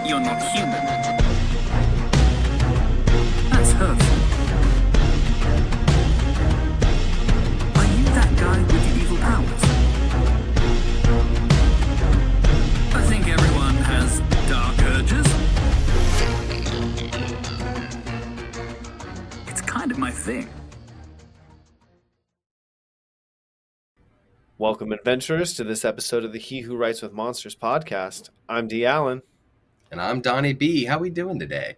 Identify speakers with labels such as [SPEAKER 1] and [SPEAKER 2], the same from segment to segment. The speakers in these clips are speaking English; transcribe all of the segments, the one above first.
[SPEAKER 1] You're not human. That's hurtful. Are you that guy with the evil powers? I think everyone has dark urges. It's kind of my thing.
[SPEAKER 2] Welcome, adventurers, to this episode of the He Who Writes with Monsters podcast. I'm D. Allen.
[SPEAKER 3] And I'm Donnie B. How we doing today?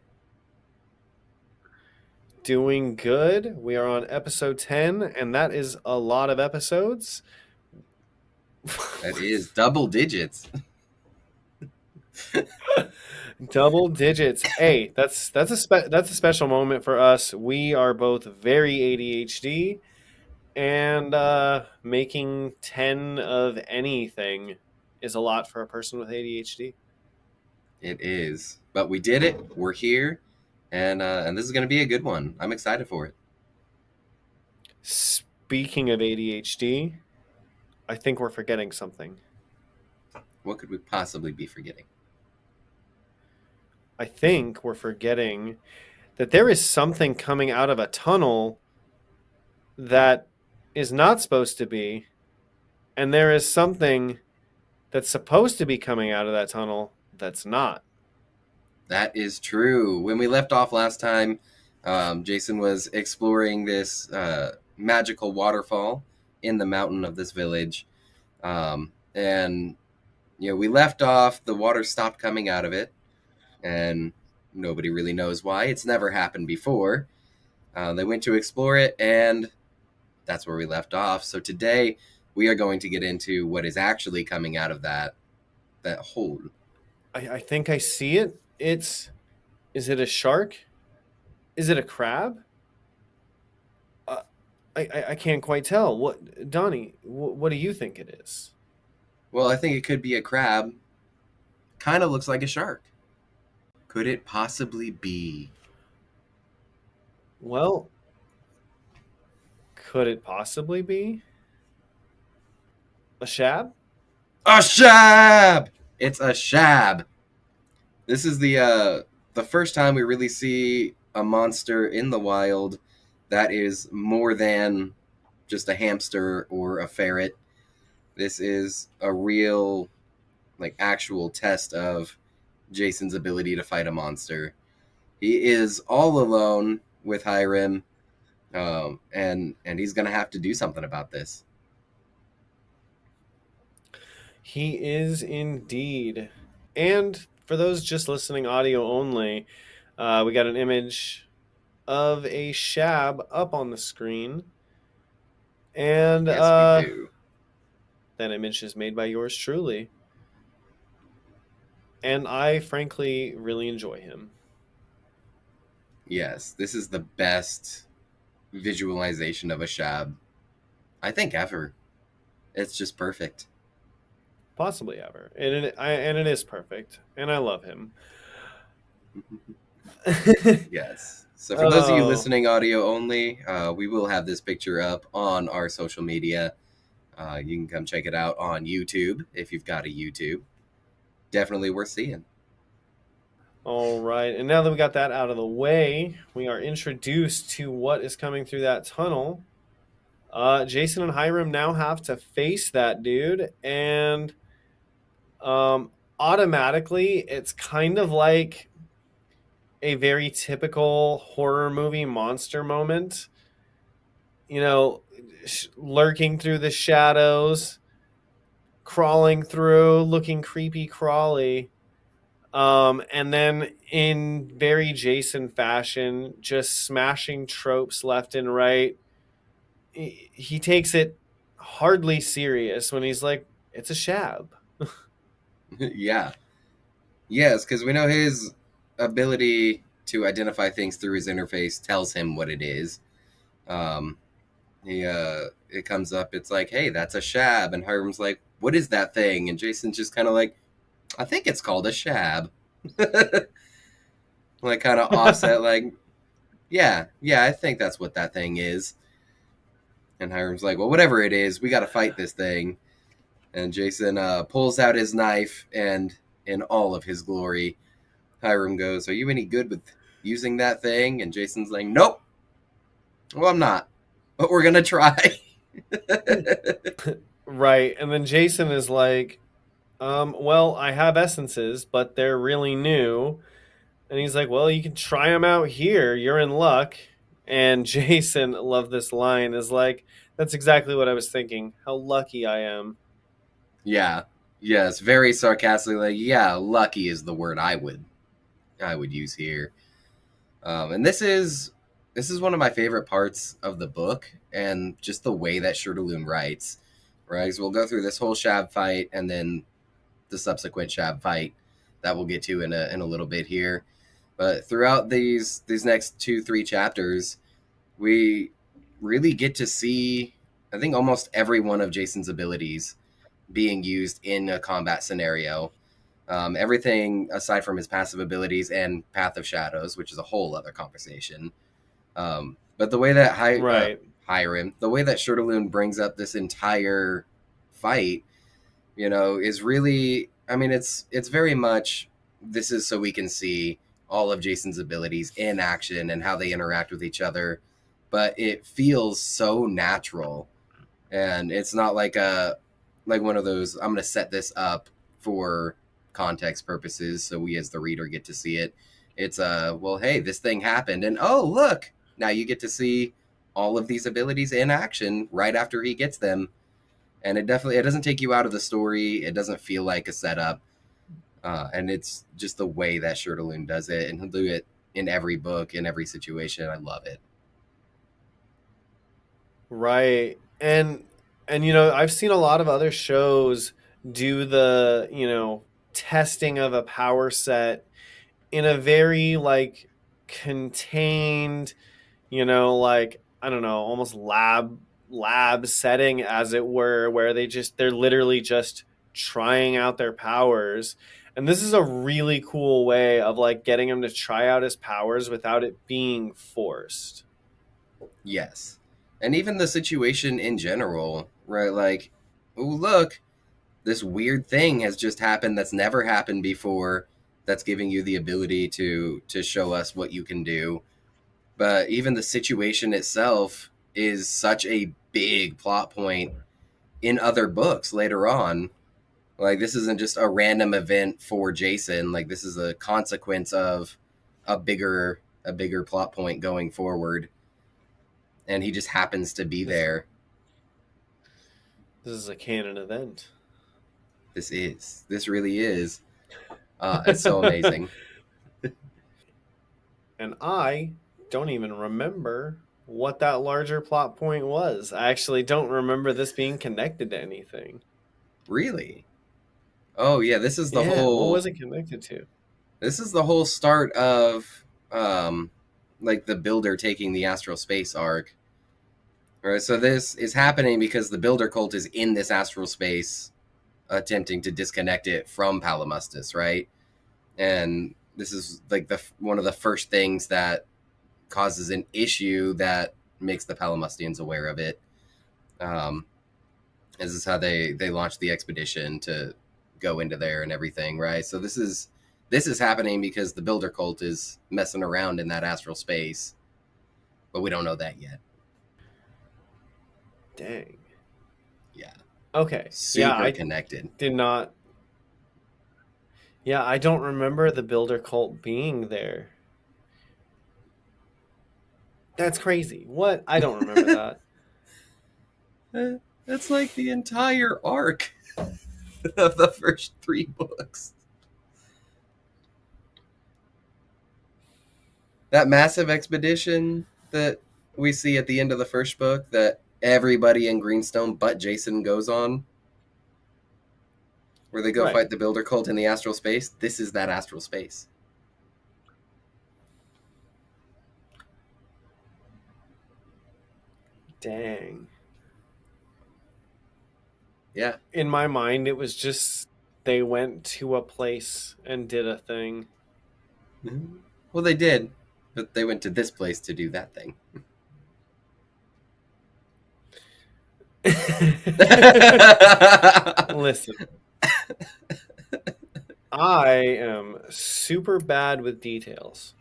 [SPEAKER 2] Doing good. We are on episode 10, and that is a lot of episodes.
[SPEAKER 3] That is double digits.
[SPEAKER 2] Double digits. Hey, that's a special moment for us. We are both very ADHD, and making 10 of anything is a lot for a person with ADHD.
[SPEAKER 3] It is. But we did it. We're here. And this is going to be a good one. I'm excited for it.
[SPEAKER 2] Speaking of ADHD, I think we're forgetting something.
[SPEAKER 3] What could we possibly be forgetting?
[SPEAKER 2] I think we're forgetting that there is something coming out of a tunnel that is not supposed to be, and there is something that's supposed to be coming out of that tunnel that's not.
[SPEAKER 3] That is true. When we left off last time, Jason was exploring this magical waterfall in the mountain of this village. And, we left off, the water stopped coming out of it, and nobody really knows why. It's never happened before. They went to explore it, and that's where we left off. So today, we are going to get into what is actually coming out of that hole.
[SPEAKER 2] I think I see it. Is it a shark? Is it a crab? I can't quite tell. What, Donnie, what do you think it is?
[SPEAKER 3] Well, I think it could be a crab. Kind of looks like a shark. Could it possibly be?
[SPEAKER 2] Well, could it possibly be a shab?
[SPEAKER 3] A shab! It's a shab. This is the first time we really see a monster in the wild that is more than just a hamster or a ferret. This is a real, actual test of Jason's ability to fight a monster. He is all alone with Hiram, and he's going to have to do something about this.
[SPEAKER 2] He is indeed. And for those just listening audio only, we got an image of a shab up on the screen. And
[SPEAKER 3] Yes, we do.
[SPEAKER 2] That image is made by yours truly. And I, frankly, really enjoy him.
[SPEAKER 3] Yes, this is the best visualization of a shab, I think, ever. It's just perfect.
[SPEAKER 2] Possibly ever. And it is perfect. And I love him.
[SPEAKER 3] Yes. So for those of you listening audio only, we will have this picture up on our social media. You can come check it out on YouTube if you've got a YouTube. Definitely worth seeing.
[SPEAKER 2] All right. And now that we got that out of the way, we are introduced to what is coming through that tunnel. Jason and Hiram now have to face that dude, and automatically it's kind of like a very typical horror movie monster moment. Lurking through the shadows, crawling through, looking creepy crawly. And then in very Jason fashion, just smashing tropes left and right. He takes it hardly serious when he's like, it's a shab.
[SPEAKER 3] Yeah. Yes, because we know his ability to identify things through his interface tells him what it is. It comes up, it's like, hey, that's a shab. And Hiram's like, what is that thing? And Jason's just kind of like, I think it's called a shab. Kind of offset, yeah, I think that's what that thing is. And Hiram's like, well, whatever it is, we got to fight this thing. And Jason pulls out his knife and in all of his glory Hiram goes, "Are you any good with using that thing?" And Jason's like, "Nope. Well, I'm not, but we're gonna try."
[SPEAKER 2] Right. And then Jason is like, well, I have essences, but they're really new. And he's like, well, you can try them out here. You're in luck. And Jason, love this line, is like, that's exactly what I was thinking. How lucky I am.
[SPEAKER 3] Yeah. Yes, very sarcastically, like, yeah, lucky is the word I would use here. And this is one of my favorite parts of the book, and just the way that Shirtaloon writes. Right, so we'll go through this whole Shab fight, and then the subsequent Shab fight that we'll get to in a little bit here. But throughout these next 2-3 chapters, we really get to see, I think, almost every one of Jason's abilities being used in a combat scenario. Everything aside from his passive abilities and Path of Shadows, which is a whole other conversation. But the way that
[SPEAKER 2] Right.
[SPEAKER 3] Hiram, the way that Shirtaloon brings up this entire fight, is really, I mean, it's very much, this is so we can see all of Jason's abilities in action and how they interact with each other. But it feels so natural, and it's not like one of those, I'm going to set this up for context purposes so we as the reader get to see it. It's well, hey, this thing happened, and oh, look, now you get to see all of these abilities in action right after he gets them. And it doesn't take you out of the story. It doesn't feel like a setup. And it's just the way that Shirtaloon does it, and he'll do it in every book, in every situation. I love it.
[SPEAKER 2] Right. And I've seen a lot of other shows do the, testing of a power set in a very like contained, like I don't know, almost lab setting as it were, where they're literally just trying out their powers. And this is a really cool way of like getting him to try out his powers without it being forced.
[SPEAKER 3] Yes. And even the situation in general, right? Like, oh, look, this weird thing has just happened that's never happened before, that's giving you the ability to show us what you can do. But even the situation itself is such a big plot point in other books later on. Like, this isn't just a random event for Jason. Like, this is a consequence of a bigger plot point going forward. And he just happens to be there.
[SPEAKER 2] This is a canon event.
[SPEAKER 3] This really is. It's so amazing.
[SPEAKER 2] And I don't even remember what that larger plot point was. I actually don't remember this being connected to anything.
[SPEAKER 3] Really? Oh yeah, this is the whole.
[SPEAKER 2] What was it connected to?
[SPEAKER 3] This is the whole start of like the Builder taking the astral space arc. Right, so this is happening because the Builder cult is in this astral space, attempting to disconnect it from Palamustus, right? And this is like one of the first things that causes an issue that makes the Palamustians aware of it. This is how they launched the expedition to go into there and everything, right? So this is happening because the Builder cult is messing around in that astral space, but we don't know that yet.
[SPEAKER 2] Dang.
[SPEAKER 3] Yeah.
[SPEAKER 2] Okay.
[SPEAKER 3] Super connected.
[SPEAKER 2] Did not. Yeah, I don't remember the Builder cult being there. That's crazy. What? I don't remember
[SPEAKER 3] that. That's like the entire arc of the first 3 books. That massive expedition that we see at the end of the first book that everybody in Greenstone but Jason goes on, where they go fight the Builder cult in the astral space. This is that astral space.
[SPEAKER 2] Dang.
[SPEAKER 3] Yeah.
[SPEAKER 2] In my mind, it was just they went to a place and did a thing.
[SPEAKER 3] Mm-hmm. Well, they did, but they went to this place to do that thing.
[SPEAKER 2] Listen, I am super bad with details,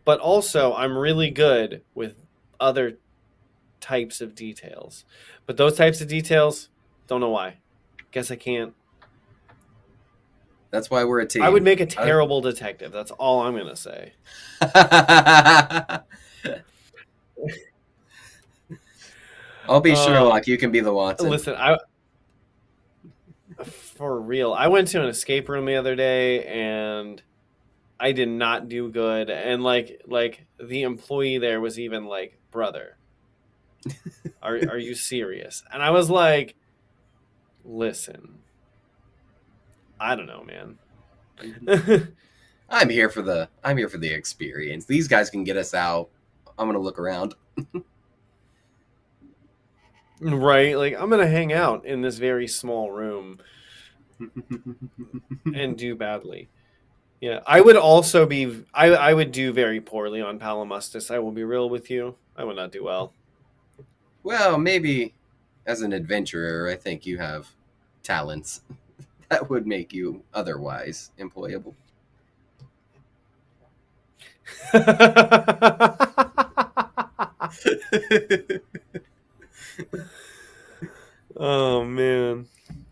[SPEAKER 2] but also I'm really good with other types of details. But those types of details, don't know why. Guess I can't.
[SPEAKER 3] That's why we're a team.
[SPEAKER 2] I would make a terrible detective. That's all I'm going to say.
[SPEAKER 3] I'll be Sherlock. You can be the Watson.
[SPEAKER 2] Listen, for real, I went to an escape room the other day and I did not do good. And like the employee there was even like, brother, are you serious? And I was like, listen, I don't know, man.
[SPEAKER 3] I'm here for the experience. These guys can get us out. I'm gonna look around.
[SPEAKER 2] Right? Like, I'm going to hang out in this very small room and do badly. Yeah. I would also be, I would do very poorly on Palimustis. I will be real with you. I would not do well.
[SPEAKER 3] Well, maybe as an adventurer, I think you have talents that would make you otherwise employable.
[SPEAKER 2] Oh, man.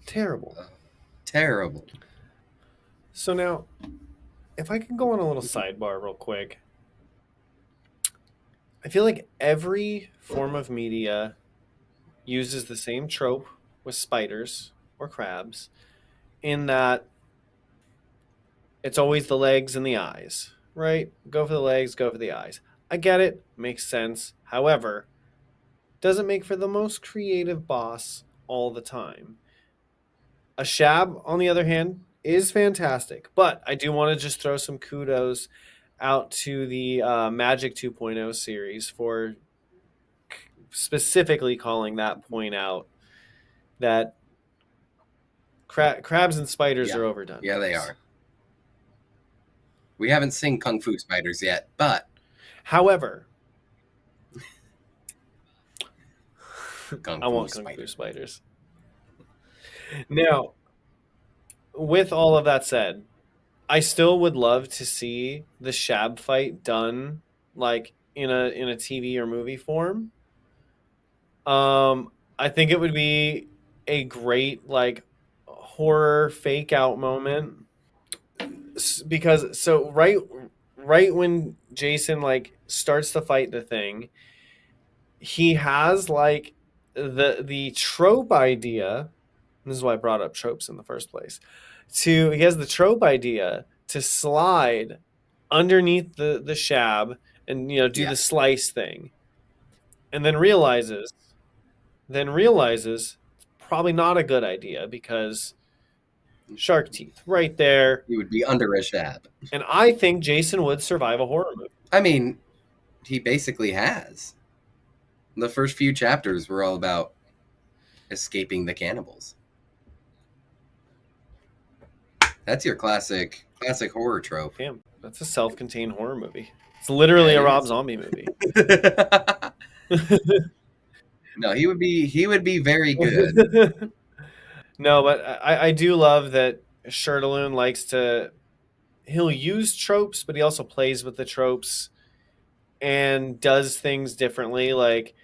[SPEAKER 2] Terrible.
[SPEAKER 3] Terrible.
[SPEAKER 2] So now, if I can go on a little sidebar real quick, I feel like every form of media uses the same trope with spiders or crabs, in that it's always the legs and the eyes, right? Go for the legs, go for the eyes. I get it, makes sense. However, doesn't make for the most creative boss all the time. A Shab, on the other hand, is fantastic, but I do want to just throw some kudos out to the Magic 2.0 series for specifically calling that point out, that crabs and spiders are overdone.
[SPEAKER 3] Yeah, they are. We haven't seen Kung Fu spiders yet, but
[SPEAKER 2] however,
[SPEAKER 3] I
[SPEAKER 2] want Kung Fu spiders. Now, with all of that said, I still would love to see the Shab fight done like in a TV or movie form. I think it would be a great like horror fake out moment, because so right when Jason like starts to fight the thing, he has like the trope idea. This is why I brought up tropes in the first place. He has the trope idea to slide underneath the Shab and do the slice thing, and then realizes probably not a good idea because shark teeth right there.
[SPEAKER 3] He would be under a Shab.
[SPEAKER 2] And I think Jason would survive a horror movie.
[SPEAKER 3] I mean, he basically has. The first few chapters were all about escaping the cannibals. That's your classic horror trope.
[SPEAKER 2] Damn, that's a self-contained horror movie. It's literally a Rob Zombie movie.
[SPEAKER 3] No, he would be very good.
[SPEAKER 2] No, but I do love that Shirtaloon likes to. He'll use tropes, but he also plays with the tropes and does things differently. Like,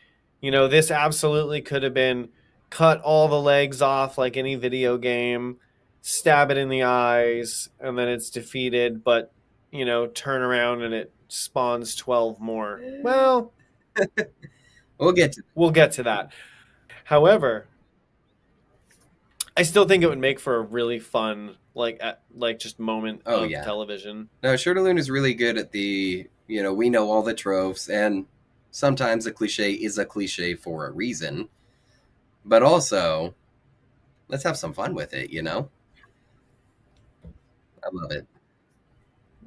[SPEAKER 2] this absolutely could have been cut all the legs off like any video game, stab it in the eyes, and then it's defeated, but, turn around and it spawns 12 more. Well,
[SPEAKER 3] we'll get
[SPEAKER 2] to that. However, I still think it would make for a really fun, like just moment of television.
[SPEAKER 3] No, Shirtaloon is really good at the, we know all the tropes, and sometimes a cliche is a cliche for a reason. But also, let's have some fun with it, I love it.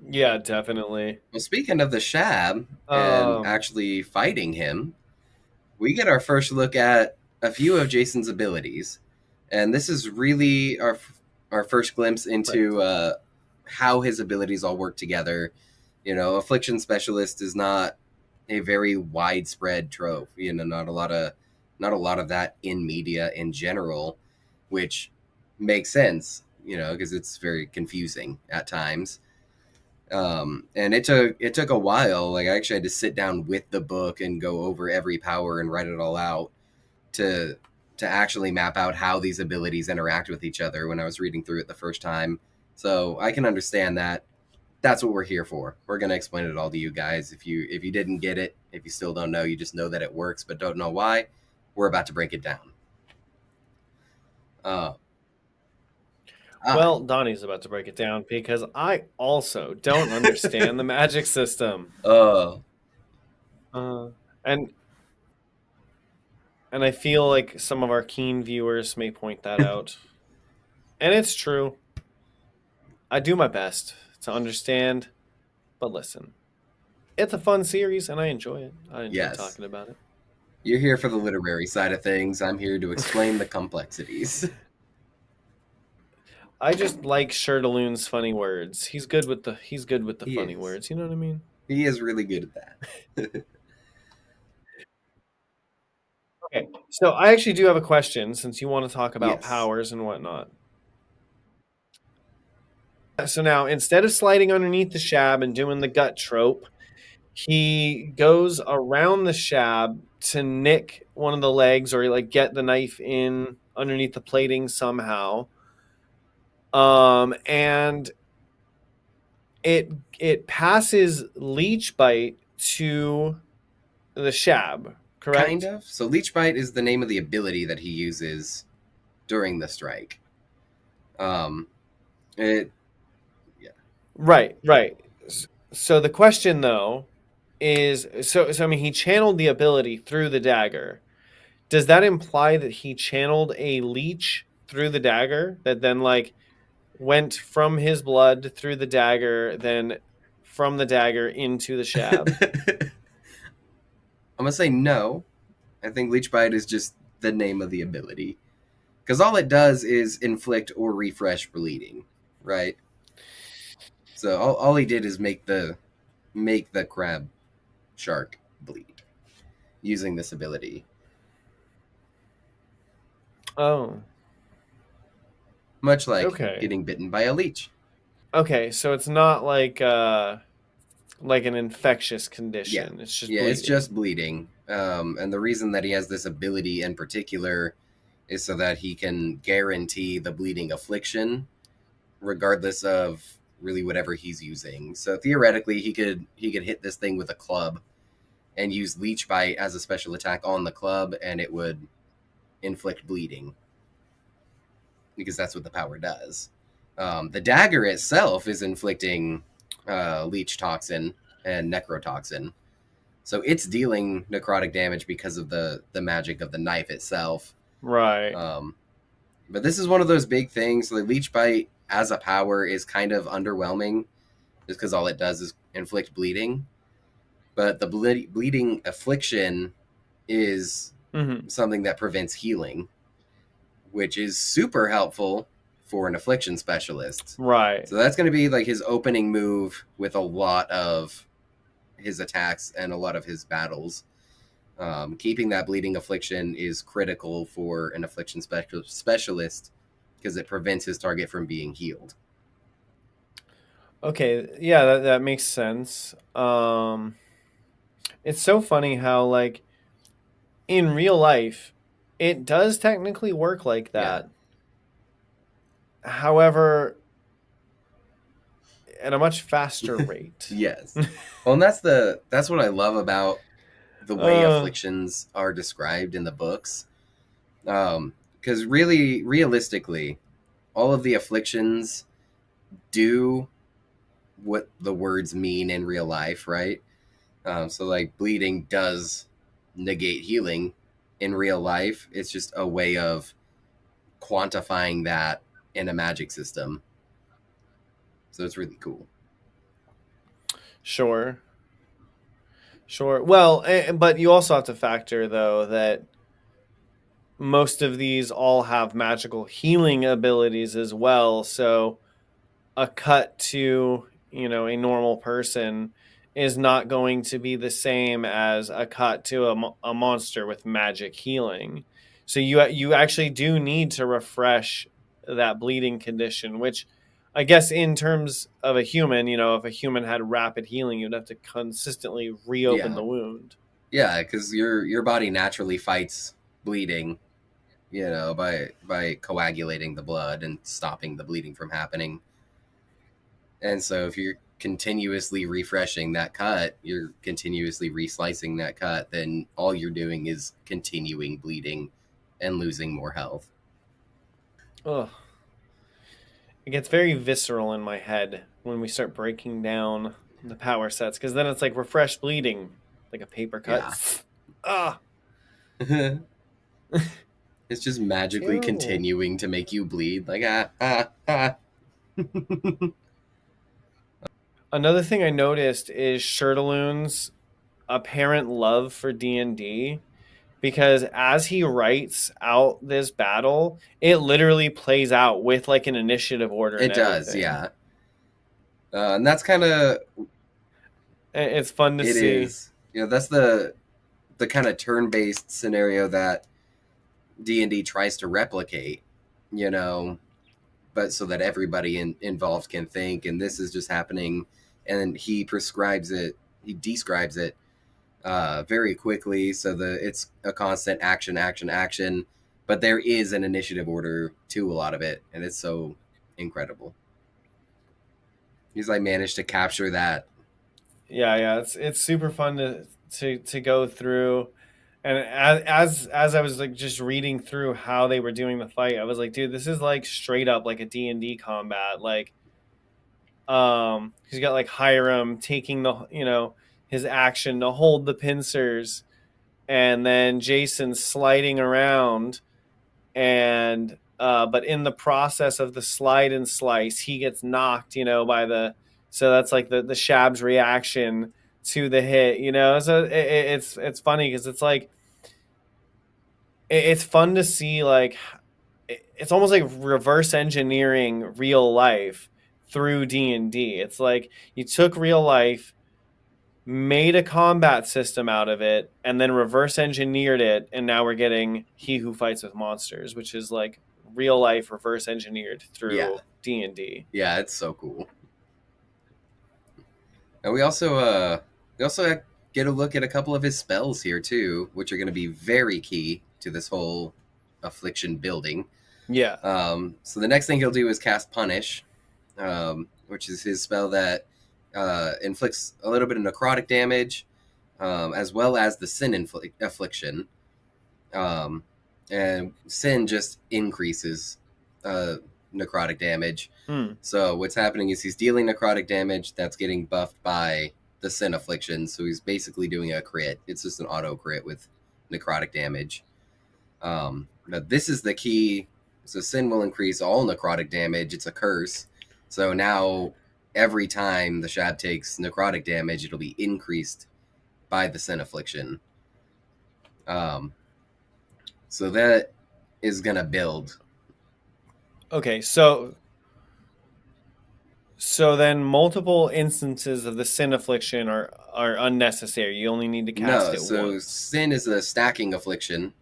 [SPEAKER 2] Yeah, definitely.
[SPEAKER 3] Well, speaking of the Shab and actually fighting him, we get our first look at a few of Jason's abilities. And this is really our first glimpse into how his abilities all work together. Affliction Specialist is not a very widespread trope. Not a lot of that in media in general, which makes sense because it's very confusing at times. And it took a while. Like, I actually had to sit down with the book and go over every power and write it all out to actually map out how these abilities interact with each other when I was reading through it the first time. So I can understand that. That's what we're here for. We're going to explain it all to you guys. If you didn't get it, if you still don't know, you just know that it works but don't know why, we're about to break it down.
[SPEAKER 2] Well, Donnie's about to break it down because I also don't understand the magic system.
[SPEAKER 3] Uh,
[SPEAKER 2] And I feel like some of our keen viewers may point that out. And it's true. I do my best to understand, but listen. It's a fun series and I enjoy it. I enjoy
[SPEAKER 3] Yes.
[SPEAKER 2] talking about it.
[SPEAKER 3] You're here for the literary side of things. I'm here to explain the complexities.
[SPEAKER 2] I just like Shirtaloon's funny words. He's good with the
[SPEAKER 3] He
[SPEAKER 2] funny
[SPEAKER 3] is.
[SPEAKER 2] words. You know what I mean?
[SPEAKER 3] He is really good at that.
[SPEAKER 2] Okay. So I actually do have a question since you want to talk about
[SPEAKER 3] Yes.
[SPEAKER 2] powers and whatnot. So now instead of sliding underneath the shab and doing the gut trope, he goes around the shab to nick one of the legs or like get the knife in underneath the plating somehow. And it passes leech bite to the shab, correct?
[SPEAKER 3] Kind of. So Leech Bite is the name of the ability that he uses during the strike. It
[SPEAKER 2] Right. So the question though is so I mean he channeled the ability through the dagger. Does that imply that he channeled a leech through the dagger that then like went from his blood through the dagger, then from the dagger into the shab?
[SPEAKER 3] I'm gonna say no. I think Leech Bite is just the name of the ability, because all it does is inflict or refresh bleeding, right? So all he did is make the crab shark bleed using this ability.
[SPEAKER 2] Oh.
[SPEAKER 3] Much like
[SPEAKER 2] Okay.
[SPEAKER 3] getting bitten by a leech.
[SPEAKER 2] Okay, so it's not like an infectious condition.
[SPEAKER 3] Yeah.
[SPEAKER 2] It's just
[SPEAKER 3] Yeah,
[SPEAKER 2] bleeding.
[SPEAKER 3] it's just bleeding. And the reason that he has this ability in particular is so that he can guarantee the bleeding affliction regardless of really whatever he's using. So theoretically he could hit this thing with a club and use Leech Bite as a special attack on the club, and it would inflict bleeding, because that's what the power does. The dagger itself is inflicting leech toxin and necrotoxin. So it's dealing necrotic damage because of the magic of the knife itself.
[SPEAKER 2] Right.
[SPEAKER 3] But this is one of those big things. The Leech Bite as a power is kind of underwhelming just because all it does is inflict bleeding. But the bleeding affliction is something that prevents healing, which is super helpful for an affliction specialist.
[SPEAKER 2] Right.
[SPEAKER 3] So that's going to be like his opening move with a lot of his attacks and a lot of his battles. Keeping that bleeding affliction is critical for an affliction specialist because it prevents his target from being healed.
[SPEAKER 2] Okay, yeah, that makes sense. It's so funny how like in real life it does technically work like that. Yeah. However, at a much faster rate.
[SPEAKER 3] Yes. Well, and that's what I love about the way afflictions are described in the books. Because really, realistically, all of the afflictions do what the words mean in real life, right? So like bleeding does negate healing in real life. It's just a way of quantifying that in a magic system. So it's really cool.
[SPEAKER 2] Sure. Well, but you also have to factor though that most of these all have magical healing abilities as well. So a cut to, a normal person is not going to be the same as a cut to a monster with magic healing. So you actually do need to refresh that bleeding condition, which I guess in terms of a human, if a human had rapid healing, you'd have to consistently reopen
[SPEAKER 3] Yeah.
[SPEAKER 2] the wound.
[SPEAKER 3] Yeah, because your body naturally fights bleeding, by coagulating the blood and stopping the bleeding from happening. And so if you're continuously refreshing that cut, you're continuously reslicing that cut, then all you're doing is continuing bleeding and losing more health.
[SPEAKER 2] Ugh. It gets very visceral in my head when we start breaking down the power sets, because then it's like refresh bleeding, like a paper cut.
[SPEAKER 3] Yeah.
[SPEAKER 2] Ah,
[SPEAKER 3] It's just magically
[SPEAKER 2] terrible.
[SPEAKER 3] continuing to make you bleed. Like, ah.
[SPEAKER 2] Another thing I noticed is Shirtaloon's apparent love for D&D, because as he writes out this battle, it literally plays out with like an initiative order.
[SPEAKER 3] It
[SPEAKER 2] and
[SPEAKER 3] does,
[SPEAKER 2] everything.
[SPEAKER 3] yeah. And that's kind of...
[SPEAKER 2] It's fun to
[SPEAKER 3] It
[SPEAKER 2] see.
[SPEAKER 3] is. That's the kind of turn-based scenario that D&D tries to replicate, but so that everybody involved can think, and this is just happening, and he describes it very quickly, so it's a constant action, but there is an initiative order to a lot of it, and it's so incredible. He's like managed to capture that.
[SPEAKER 2] Yeah, it's super fun to go through. And as I was like just reading through how they were doing the fight, I was like, dude, this is like straight up like a D&D combat. Like, he's got like Hiram taking his action to hold the pincers, and then Jason sliding around, and but in the process of the slide and slice, he gets knocked, by so that's like the Shab's reaction to the hit, So it's funny because it's like it's fun to see, like it's almost like reverse engineering real life through D&D. It's like you took real life, made a combat system out of it, and then reverse engineered it, and now we're getting He Who Fights with Monsters, which is like real life reverse engineered through D&D.
[SPEAKER 3] Yeah, it's so cool. And we also get a look at a couple of his spells here too, which are going to be very key to this whole affliction building.
[SPEAKER 2] Yeah.
[SPEAKER 3] So the next thing he'll do is cast Punish, which is his spell that inflicts a little bit of necrotic damage, as well as the sin affliction. And sin just increases necrotic damage. So what's happening is he's dealing necrotic damage that's getting buffed by the sin affliction. So he's basically doing a crit. It's just an auto crit with necrotic damage. But this is the key. So sin will increase all necrotic damage. It's a curse. So now every time the Shab takes necrotic damage, it'll be increased by the sin affliction. So that is going to build.
[SPEAKER 2] Okay, so then multiple instances of the sin affliction are unnecessary. You only need to cast it once.
[SPEAKER 3] Sin is a stacking affliction,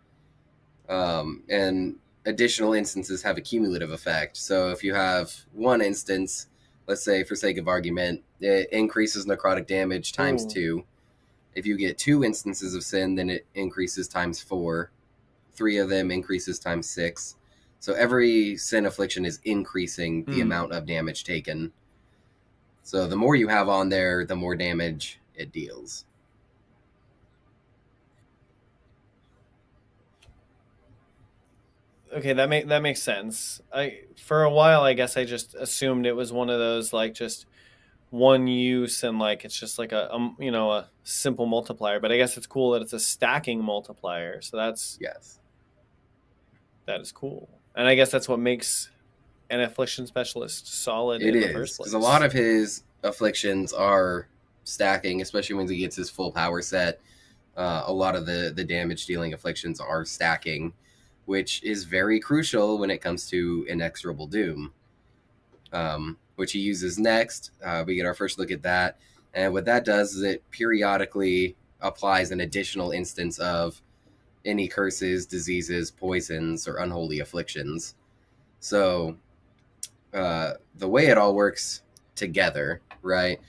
[SPEAKER 3] and additional instances have a cumulative effect. So if you have one instance, let's say for sake of argument, it increases necrotic damage times 2. If you get 2 instances of sin, then it increases times 4. 3 of them increases times 6. So every sin affliction is increasing the amount of damage taken. So the more you have on there, the more damage it deals.
[SPEAKER 2] Okay, that makes sense. For a while, I guess I just assumed it was one of those like just one use, and like it's just like a simple multiplier. But I guess it's cool that it's a stacking multiplier. So that is cool. And I guess that's what makes an affliction specialist solid in the first place.
[SPEAKER 3] Because a lot of his afflictions are stacking, especially when he gets his full power set. A lot of the damage dealing afflictions are stacking, which is very crucial when it comes to Inexorable Doom, which he uses next. We get our first look at that. And what that does is it periodically applies an additional instance of any curses, diseases, poisons, or unholy afflictions. So the way it all works together, right?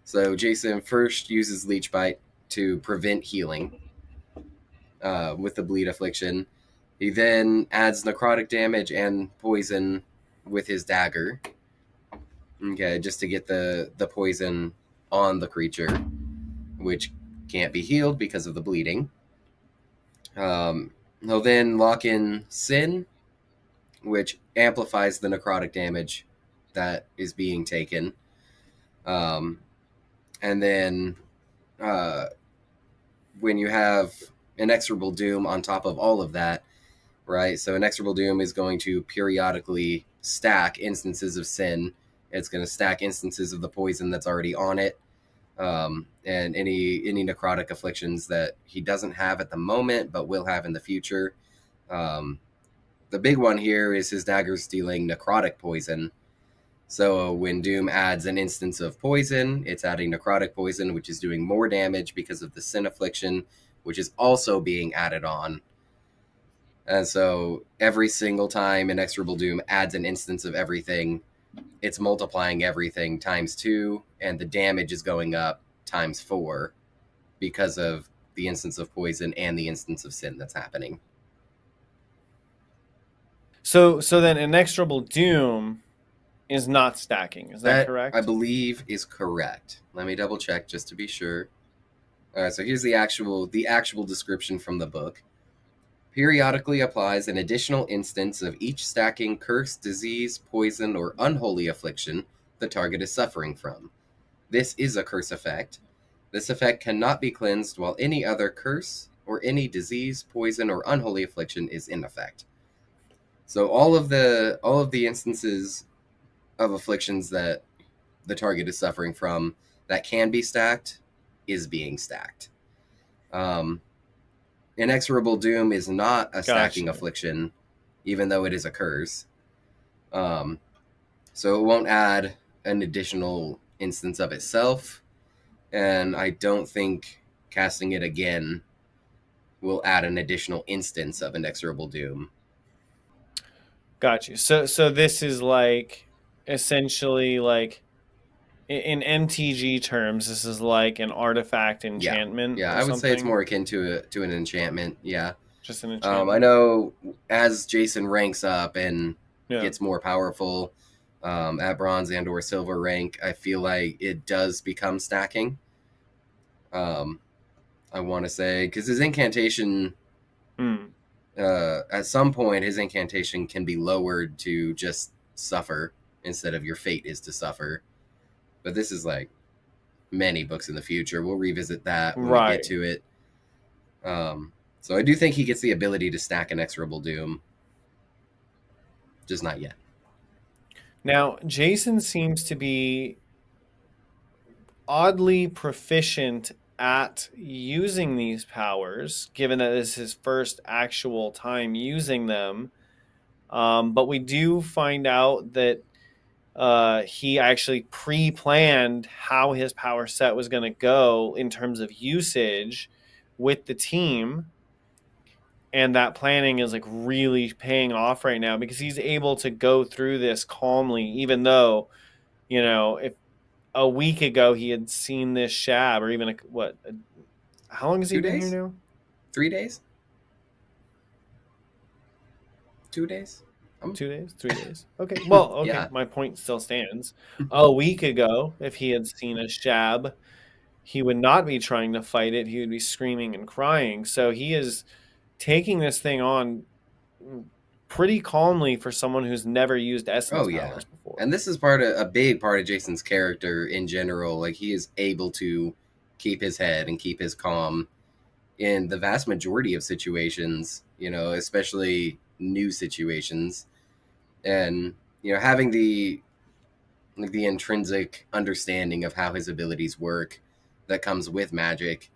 [SPEAKER 3] So Jason first uses Leech Bite to prevent healing with the bleed affliction. He then adds necrotic damage and poison with his dagger. Okay, just to get the poison on the creature, which can't be healed because of the bleeding. He'll then lock in Sin, which amplifies the necrotic damage that is being taken. And then when you have Inexorable Doom on top of all of that, right? So Inexorable Doom is going to periodically stack instances of Sin. It's going to stack instances of the poison that's already on it. And any necrotic afflictions that he doesn't have at the moment but will have in the future. The big one here is his daggers dealing necrotic poison. So when Doom adds an instance of poison, it's adding necrotic poison, which is doing more damage because of the Sin affliction, which is also being added on. And so every single time Inexorable Doom adds an instance of everything, it's multiplying everything times 2, and the damage is going up times 4 because of the instance of poison and the instance of Sin that's happening.
[SPEAKER 2] So then Inexorable Doom is not stacking. Is that correct?
[SPEAKER 3] I believe is correct. Let me double check just to be sure. All right, so here's the actual description from the book. Periodically applies an additional instance of each stacking curse, disease, poison, or unholy affliction the target is suffering from. This is a curse effect. This effect cannot be cleansed while any other curse or any disease, poison, or unholy affliction is in effect. So all of the instances of afflictions that the target is suffering from that can be stacked is being stacked. Inexorable Doom is not a stacking affliction, even though it is a curse. So it won't add an additional instance of itself, and I don't think casting it again will add an additional instance of Inexorable Doom.
[SPEAKER 2] Got you. So this is like essentially like in MTG terms, this is like an artifact enchantment.
[SPEAKER 3] Yeah,
[SPEAKER 2] or
[SPEAKER 3] I would say it's
[SPEAKER 2] something?
[SPEAKER 3] more akin to an enchantment. Yeah.
[SPEAKER 2] Just an enchantment.
[SPEAKER 3] I know as Jason ranks up and
[SPEAKER 2] Yeah.
[SPEAKER 3] gets more powerful at bronze and or silver rank, I feel like it does become stacking. I want to say because his incantation, at some point, his incantation can be lowered to just suffer instead of your fate is to suffer. But this is like many books in the future. We'll revisit that when we get to it. So I do think he gets the ability to stack Inexorable Doom. Just not yet.
[SPEAKER 2] Now, Jason seems to be oddly proficient at using these powers, given that this is his first actual time using them. But we do find out that he actually pre-planned how his power set was going to go in terms of usage with the team. And that planning is like really paying off right now because he's able to go through this calmly, even though, if a week ago he had seen this shab, or even how long has he been here now?
[SPEAKER 3] 3 days? 2 days?
[SPEAKER 2] 2 days? 3 days? Okay. Well, okay. Yeah. My point still stands. A week ago, if he had seen a shab, he would not be trying to fight it. He would be screaming and crying. So he is taking this thing on pretty calmly for someone who's never used essence powers before.
[SPEAKER 3] And this is a big part of Jason's character in general. Like, he is able to keep his head and keep his calm in the vast majority of situations, especially new situations. And, having the intrinsic understanding of how his abilities work that comes with magic,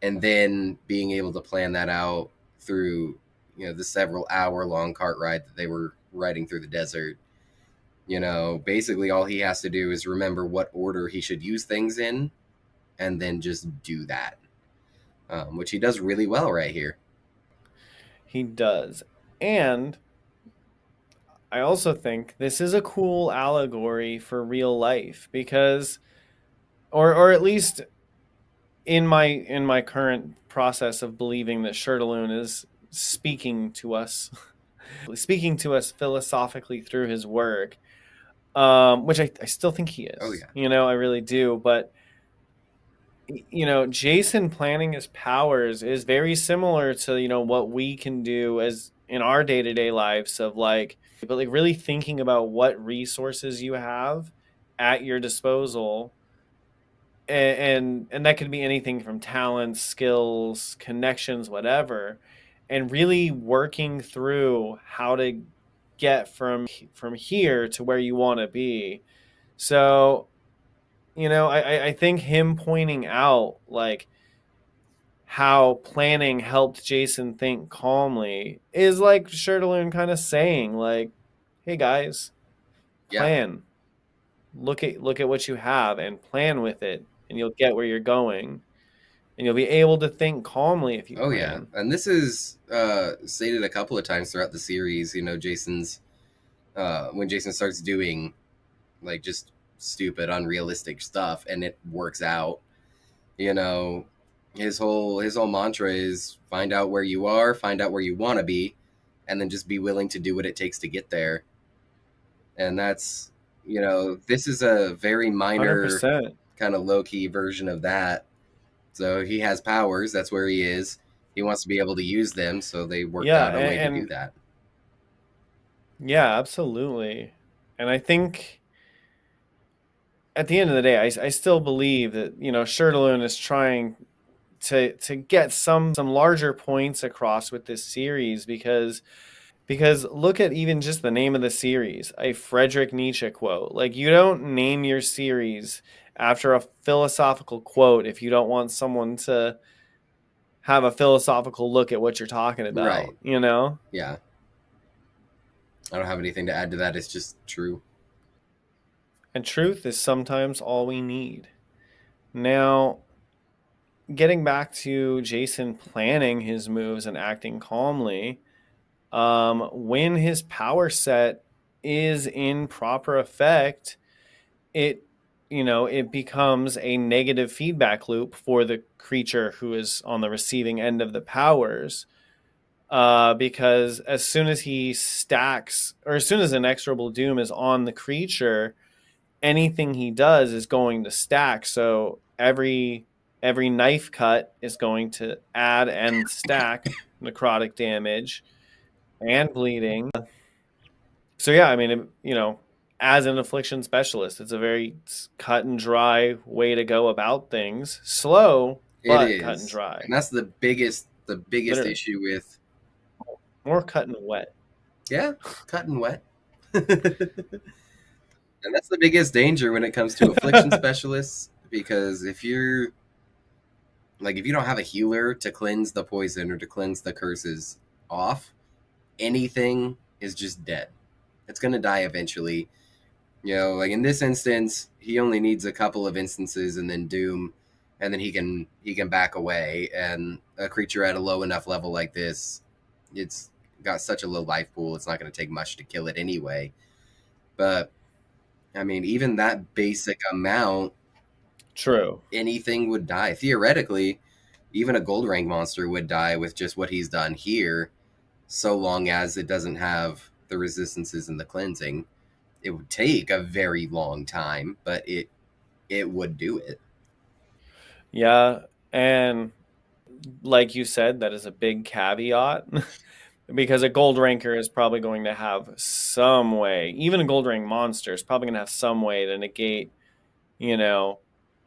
[SPEAKER 3] and then being able to plan that out through, the several hour-long cart ride that they were riding through the desert. Basically all he has to do is remember what order he should use things in, and then just do that, which he does really well right here.
[SPEAKER 2] He does. And I also think this is a cool allegory for real life because, or at least in my current process of believing that Shirtaloon is speaking to us, speaking to us philosophically through his work, which I still think he
[SPEAKER 3] Oh
[SPEAKER 2] is.
[SPEAKER 3] yeah.
[SPEAKER 2] You know, I really do. But you know, Jason planning his powers is very similar to, you know, what we can do as in our day-to-day lives of like, but like really thinking about what resources you have at your disposal, and that could be anything from talents, skills, connections, whatever, and really working through how to get from here to where you want to be. So, you know, I think him pointing out like how planning helped Jason think calmly is like Shirtaloon kind of saying like, "Hey guys,
[SPEAKER 3] Yeah.
[SPEAKER 2] plan. Look at what you have and plan with it, and you'll get where you're going, and you'll be able to think calmly if you
[SPEAKER 3] Oh yeah.
[SPEAKER 2] plan."
[SPEAKER 3] And this is stated a couple of times throughout the series. Jason's when Jason starts doing like just stupid, unrealistic stuff, and it works out. You know, his whole mantra is find out where you are, find out where you want to be, and then just be willing to do what it takes to get there. And that's this is a very minor
[SPEAKER 2] 100%.
[SPEAKER 3] kind of low key version of that. So he has powers. That's where he is. He wants to be able to use them, so they worked
[SPEAKER 2] Yeah,
[SPEAKER 3] out a way to do
[SPEAKER 2] and
[SPEAKER 3] that.
[SPEAKER 2] yeah, absolutely. And I think at the end of the day, I still believe that, you know, Shirtaloon is trying to get some larger points across with this series because look at even just the name of the series, a Friedrich Nietzsche quote. Like you don't name your series after a philosophical quote if you don't want someone to have a philosophical look at what you're talking about,
[SPEAKER 3] Right.
[SPEAKER 2] you know?
[SPEAKER 3] Yeah. I don't have anything to add to that. It's just true.
[SPEAKER 2] And truth is sometimes all we need. Now, getting back to Jason planning his moves and acting calmly, when his power set is in proper effect, it it becomes a negative feedback loop for the creature who is on the receiving end of the powers. Because as soon as he stacks, or as soon as inexorable doom is on the creature, anything he does is going to stack. So every knife cut is going to add and stack necrotic damage and bleeding. So yeah, I mean, you know, as an affliction specialist, it's a very cut and dry way to go about things. Slow,
[SPEAKER 3] It
[SPEAKER 2] but cut and
[SPEAKER 3] is,
[SPEAKER 2] dry.
[SPEAKER 3] and that's the biggest
[SPEAKER 2] Literally,
[SPEAKER 3] issue with
[SPEAKER 2] more cut and wet.
[SPEAKER 3] yeah, cut and wet. And that's the biggest danger when it comes to affliction specialists, because if you don't have a healer to cleanse the poison or to cleanse the curses off, anything is just dead. It's going to die eventually. Like in this instance, he only needs a couple of instances and then doom, and then he can back away. And a creature at a low enough level like this, it's got such a low life pool, it's not going to take much to kill it anyway. But I mean, even that basic amount,
[SPEAKER 2] True.
[SPEAKER 3] anything would die. Theoretically, even a gold rank monster would die with just what he's done here, so long as it doesn't have the resistances and the cleansing. It would take a very long time, but it would do it.
[SPEAKER 2] Yeah, and like you said, that is a big caveat because a gold ranker is probably going to have some way, even a gold rank monster is probably going to have some way to negate, you know,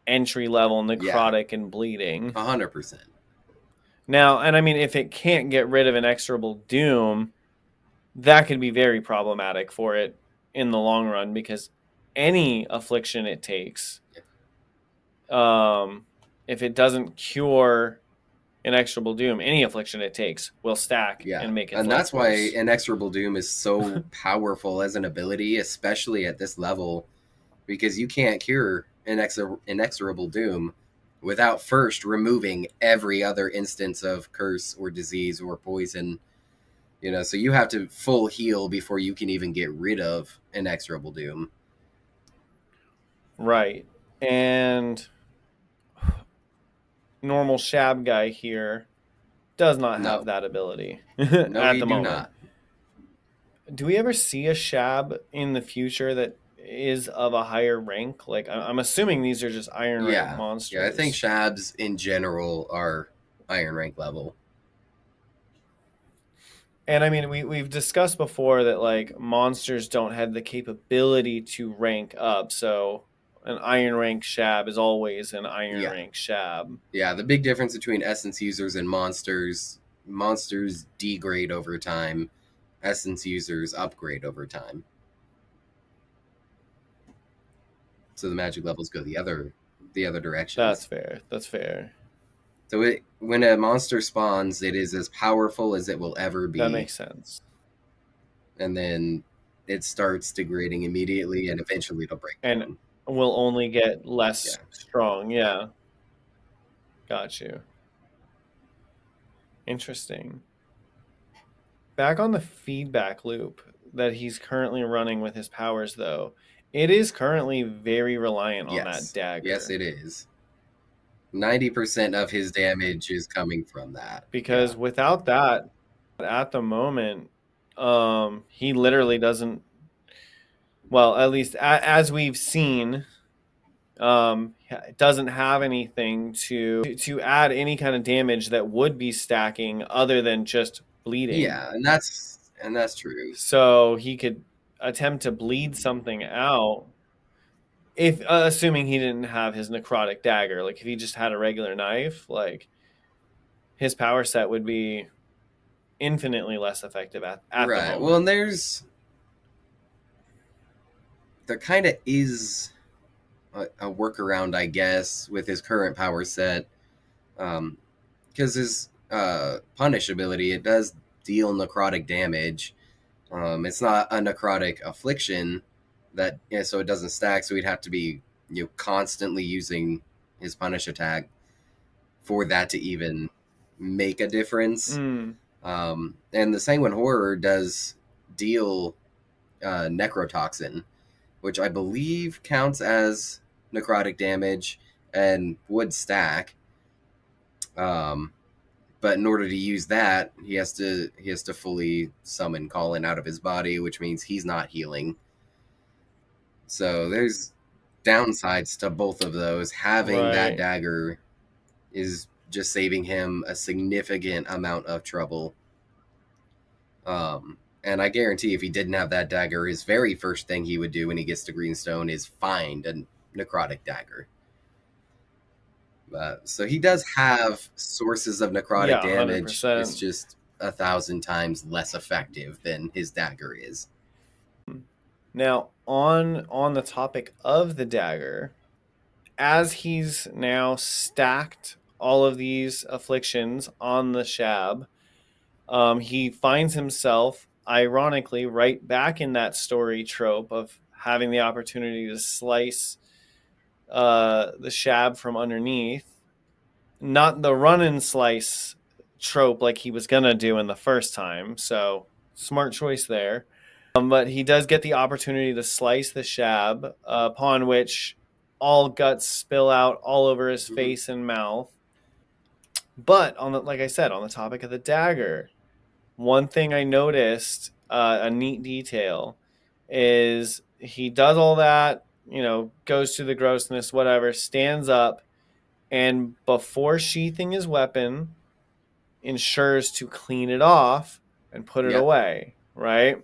[SPEAKER 2] entry level
[SPEAKER 3] Yeah,
[SPEAKER 2] necrotic and bleeding.
[SPEAKER 3] 100%.
[SPEAKER 2] Now, and I mean, if it can't get rid of inexorable doom, that could be very problematic for it in the long run because any affliction it takes, if it doesn't cure inexorable doom, any affliction it takes will stack
[SPEAKER 3] Yeah,
[SPEAKER 2] and make its
[SPEAKER 3] and
[SPEAKER 2] life
[SPEAKER 3] that's why
[SPEAKER 2] worse.
[SPEAKER 3] inexorable doom is so powerful as an ability, especially at this level, because you can't cure inexorable doom without first removing every other instance of curse or disease or poison. So you have to full heal before you can even get rid of an HWWWM.
[SPEAKER 2] Right. And normal Shab guy here does not have
[SPEAKER 3] No.
[SPEAKER 2] that ability
[SPEAKER 3] No,
[SPEAKER 2] at
[SPEAKER 3] we
[SPEAKER 2] the
[SPEAKER 3] do
[SPEAKER 2] moment.
[SPEAKER 3] not.
[SPEAKER 2] Do we ever see a Shab in the future that is of a higher rank? Like, I'm assuming these are just Iron rank monsters.
[SPEAKER 3] Yeah, I think Shabs in general are Iron rank level.
[SPEAKER 2] And I mean, we've discussed before that like monsters don't have the capability to rank up. So an Iron rank Shab is always an Iron rank Shab.
[SPEAKER 3] Yeah, the big difference between essence users and monsters degrade over time, essence users upgrade over time. So the magic levels go the other direction.
[SPEAKER 2] That's fair. That's fair.
[SPEAKER 3] So when a monster spawns, it is as powerful as it will ever be.
[SPEAKER 2] That makes sense.
[SPEAKER 3] And then it starts degrading immediately, and eventually it'll break
[SPEAKER 2] And
[SPEAKER 3] down.
[SPEAKER 2] will only get less strong. Yeah. Got you. Interesting. Back on the feedback loop that he's currently running with his powers, though, it is currently very reliant on that dagger.
[SPEAKER 3] Yes, it is. 90% of his damage is coming from that.
[SPEAKER 2] Because without that, at the moment, he literally doesn't. Well, at least as we've seen, doesn't have anything to add any kind of damage that would be stacking other than just bleeding.
[SPEAKER 3] Yeah, and that's true.
[SPEAKER 2] So he could attempt to bleed something out if assuming he didn't have his necrotic dagger. Like if he just had a regular knife, like his power set would be infinitely less effective at the moment.
[SPEAKER 3] Well, and there kind of is a workaround, I guess, with his current power set, because his punish ability, it does deal necrotic damage. It's not a necrotic affliction that, so it doesn't stack. So he'd have to be constantly using his punish attack for that to even make a difference. And the Sanguine Horror does deal necrotoxin, which I believe counts as necrotic damage and would stack. But in order to use that, he has to fully summon Colin out of his body, which means he's not healing. So there's downsides to both of those. Having that dagger is just saving him a significant amount of trouble. And I guarantee if he didn't have that dagger, his very first thing he would do when he gets to Greenstone is find a necrotic dagger. So he does have sources of necrotic damage.
[SPEAKER 2] 100%.
[SPEAKER 3] It's just 1,000 times less effective than his dagger is.
[SPEAKER 2] Now, on the topic of the dagger, as he's now stacked all of these afflictions on the Shab, he finds himself, ironically, right back in that story trope of having the opportunity to slice the Shab from underneath. Not the run and slice trope like he was going to do in the first time. So, smart choice there. But he does get the opportunity to slice the Shab, upon which all guts spill out all over his face and mouth. But like I said, on the topic of the dagger, one thing I noticed, a neat detail, is he does all that, goes through the grossness, whatever, stands up, and before sheathing his weapon, ensures to clean it off and put it away, right?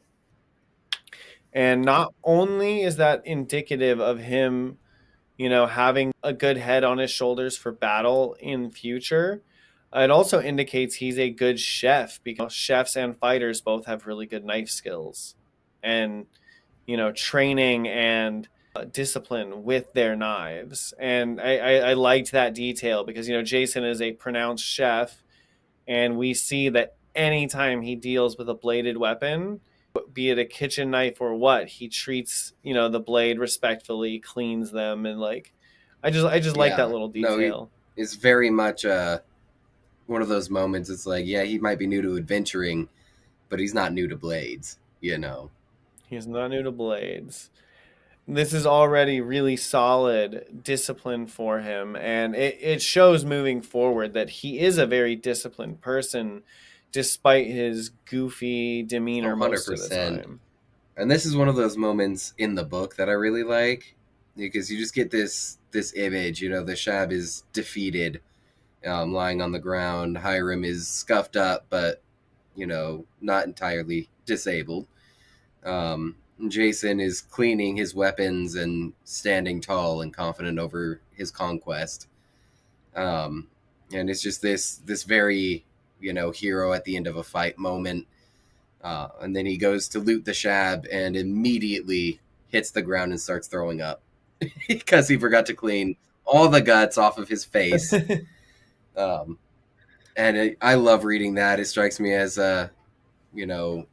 [SPEAKER 2] And not only is that indicative of him, having a good head on his shoulders for battle in future, it also indicates he's a good chef, because chefs and fighters both have really good knife skills and, training and discipline with their knives. And I liked that detail because, Jason is a pronounced chef, and we see that anytime he deals with a bladed weapon, be it a kitchen knife or what, he treats, the blade respectfully, cleans them, and I just like that little detail.
[SPEAKER 3] No, it's very much one of those moments. It's like, he might be new to adventuring, but he's not new to blades, you know.
[SPEAKER 2] He's not new to blades. This is already really solid discipline for him, and it shows moving forward that he is a very disciplined person despite his goofy demeanor most of the
[SPEAKER 3] 100%.
[SPEAKER 2] time.
[SPEAKER 3] And this is one of those moments in the book that I really like, because you just get this image, you know, the Shab is defeated, lying on the ground. Hiram is scuffed up, but, you know, not entirely disabled. Jason is cleaning his weapons and standing tall and confident over his conquest. And it's just this very, you know, hero at the end of a fight moment. And then he goes to loot the Shab and immediately hits the ground and starts throwing up because he forgot to clean all the guts off of his face. I love reading that. It strikes me as a, you know,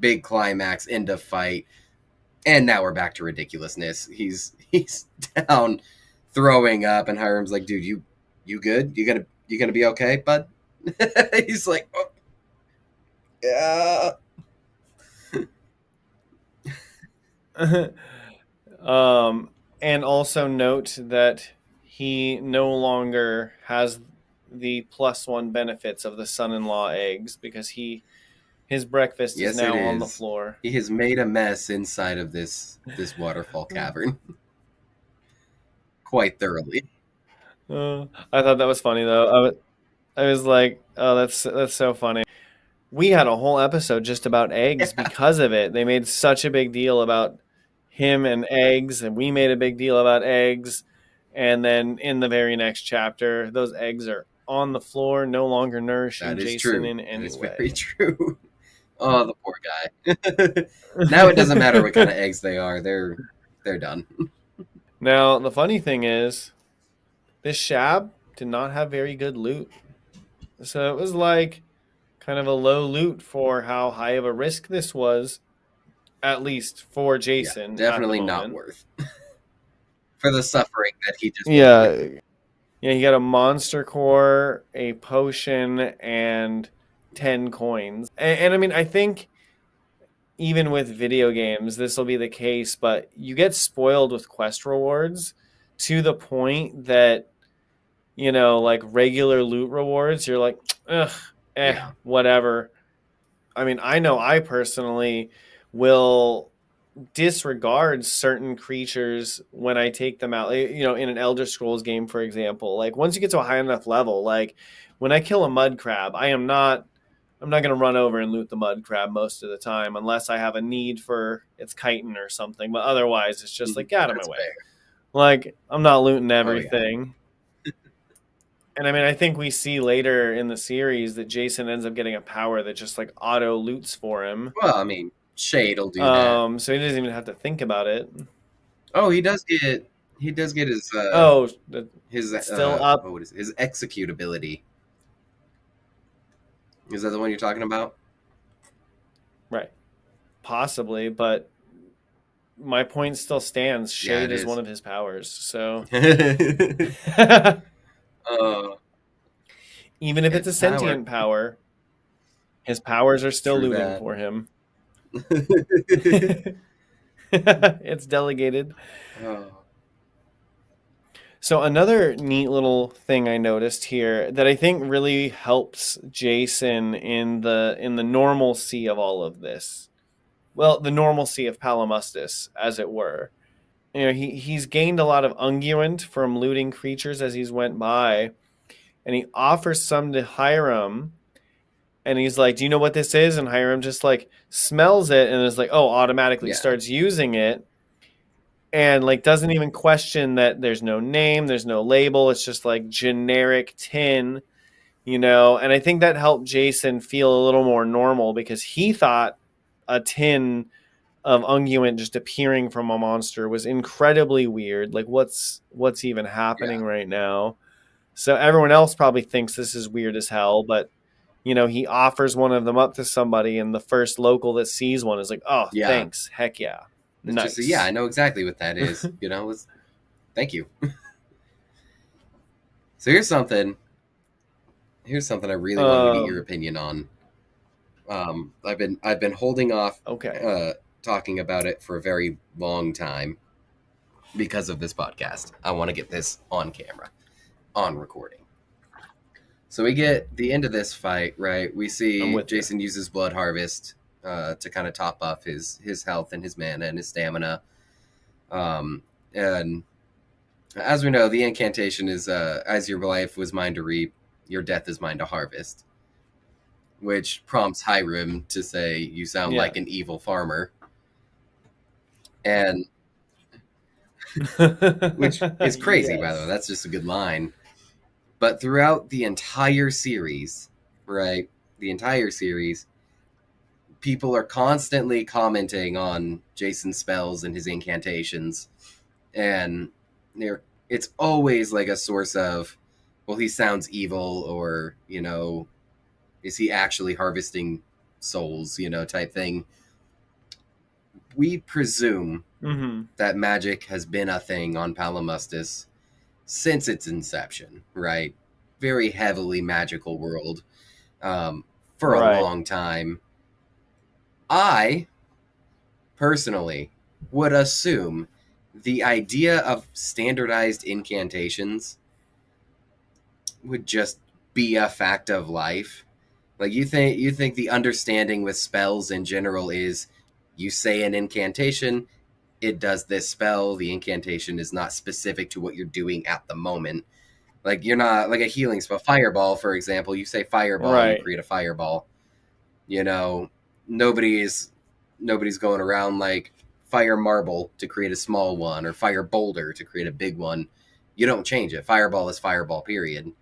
[SPEAKER 3] big climax, end of fight. And now we're back to ridiculousness. He's down throwing up, and Hiram's like, dude, you good? You gonna be okay, bud? He's like, oh, yeah.
[SPEAKER 2] And also note that he no longer has the +1 benefits of the son-in-law eggs because his breakfast
[SPEAKER 3] Yes,
[SPEAKER 2] is now
[SPEAKER 3] it
[SPEAKER 2] on the
[SPEAKER 3] is.
[SPEAKER 2] floor.
[SPEAKER 3] He has made a mess inside of this waterfall cavern quite thoroughly.
[SPEAKER 2] I thought that was funny though. I was like, oh, that's so funny. We had a whole episode just about eggs because of it. They made such a big deal about him and eggs, and we made a big deal about eggs. And then in the very next chapter, those eggs are on the floor, no longer nourishing
[SPEAKER 3] That is
[SPEAKER 2] Jason
[SPEAKER 3] true.
[SPEAKER 2] in any
[SPEAKER 3] That is
[SPEAKER 2] way.
[SPEAKER 3] very true. Oh, the poor guy. Now it doesn't matter what kind of eggs they are. They're done.
[SPEAKER 2] Now, the funny thing is, this Shab did not have very good loot. So it was like kind of a low loot for how high of a risk this was, at least for Jason.
[SPEAKER 3] Yeah, definitely
[SPEAKER 2] at the
[SPEAKER 3] not
[SPEAKER 2] moment.
[SPEAKER 3] worth for the suffering that he just
[SPEAKER 2] Yeah.
[SPEAKER 3] went through.
[SPEAKER 2] Yeah, he got a monster core, a potion, and 10 coins. And I mean, I think even with video games, this will be the case, but you get spoiled with quest rewards to the point that, you know, like regular loot rewards, you're like, ugh,
[SPEAKER 3] Yeah.
[SPEAKER 2] whatever. I mean, I know I personally will disregard certain creatures when I take them out. You know, in an Elder Scrolls game, for example, like once you get to a high enough level, like when I kill a mud crab, I'm not going to run over and loot the mud crab most of the time unless I have a need for its chitin or something. But otherwise, it's just like, get out of my way.
[SPEAKER 3] Fair.
[SPEAKER 2] Like, I'm not looting
[SPEAKER 3] Oh,
[SPEAKER 2] everything.
[SPEAKER 3] yeah.
[SPEAKER 2] And I mean, I think we see later in the series that Jason ends up getting a power that just like auto loots for him.
[SPEAKER 3] Well, I mean, Shade will do that.
[SPEAKER 2] So he doesn't even have to think about it.
[SPEAKER 3] Oh, he does get his his
[SPEAKER 2] still up.
[SPEAKER 3] what is it? His execute ability. Is that the one you're talking about?
[SPEAKER 2] Right. Possibly, but my point still stands. Shade is one of his powers. So even if it's a sentient power, his powers are still looting for him. It's delegated. So another neat little thing I noticed here that I think really helps Jason in the normalcy of all of this. Well, the normalcy of Palimustis, as it were. You know, he's gained a lot of unguent from looting creatures as he's went by, and he offers some to Hiram, and he's like, "Do you know what this is?" And Hiram just like smells it and is like, "Oh," automatically starts using it. And like doesn't even question that there's no name, there's no label. It's just like generic tin, you know. And I think that helped Jason feel a little more normal because he thought a tin of unguent just appearing from a monster was incredibly weird. Like what's even happening right now? So everyone else probably thinks this is weird as hell, but you know, he offers one of them up to somebody, and the first local that sees one is like, "Oh, thanks, heck yeah."
[SPEAKER 3] It's
[SPEAKER 2] nice.
[SPEAKER 3] Just, I know exactly what that is. You know, thank you. So here's something I really want to get your opinion on. I've been holding off
[SPEAKER 2] Okay.
[SPEAKER 3] talking about it for a very long time because of this podcast. I want to get this on camera, on recording. So we get the end of this fight, right? We
[SPEAKER 2] I'm
[SPEAKER 3] see
[SPEAKER 2] with you.
[SPEAKER 3] Jason uses Blood Harvest to kind of top up his health and his mana and his stamina. And as we know, the incantation is as your life was mine to reap, your death is mine to harvest, which prompts Hiram to say, "You sound
[SPEAKER 2] Yeah.
[SPEAKER 3] like an evil farmer," and which is crazy, by the way.
[SPEAKER 2] Yes.
[SPEAKER 3] That's just a good line. But throughout the entire series, right? The entire series, people are constantly commenting on Jason's spells and his incantations, and it's always like a source of, well, he sounds evil, or is he actually harvesting souls, type thing. We presume
[SPEAKER 2] Mm-hmm.
[SPEAKER 3] that magic has been a thing on Palamustis since its inception, right? Very heavily magical world for a
[SPEAKER 2] Right.
[SPEAKER 3] long time. I personally would assume the idea of standardized incantations would just be a fact of life. Like you think the understanding with spells in general is you say an incantation, it does this spell. The incantation is not specific to what you're doing at the moment. Like you're not like a healing spell, fireball, for example. You say fireball, you
[SPEAKER 2] Right.
[SPEAKER 3] create a fireball. You know, nobody's going around like fire marble to create a small one or fire boulder to create a big one. You don't change it. Fireball is fireball, period.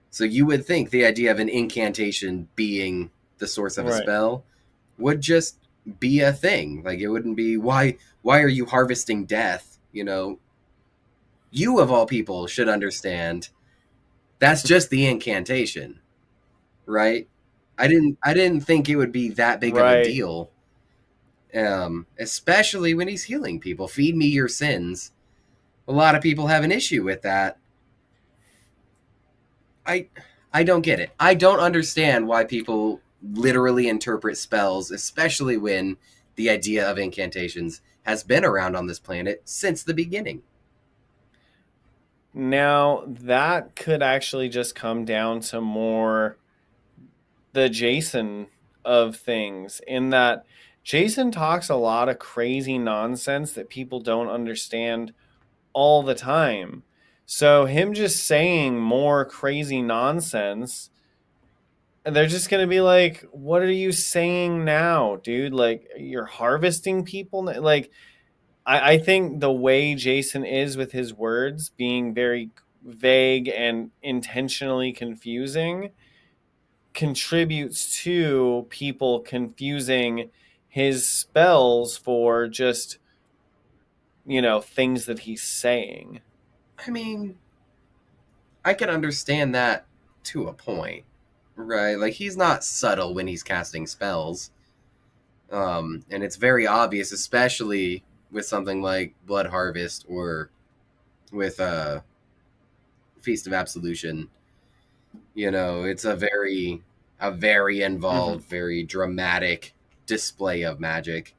[SPEAKER 3] So you would think the idea of an incantation being the source of a
[SPEAKER 2] Right.
[SPEAKER 3] spell would just be a thing. Like it wouldn't be why are you harvesting death? You of all people should understand that's just the incantation, right? I didn't think it would be that big of a
[SPEAKER 2] Right.
[SPEAKER 3] deal. Especially when he's healing people. Feed me your sins. A lot of people have an issue with that. I don't get it. I don't understand why people literally interpret spells, especially when the idea of incantations has been around on this planet since the beginning.
[SPEAKER 2] Now, that could actually just come down to more the Jason of things, in that Jason talks a lot of crazy nonsense that people don't understand all the time. So, him just saying more crazy nonsense, they're just going to be like, what are you saying now, dude? Like, you're harvesting people? Like, I think the way Jason is with his words being very vague and intentionally confusing contributes to people confusing his spells for just, things that he's saying.
[SPEAKER 3] I mean, I can understand that to a point, right? Like he's not subtle when he's casting spells. And it's very obvious, especially with something like Blood Harvest or with Feast of Absolution. It's a very involved, very dramatic display of magic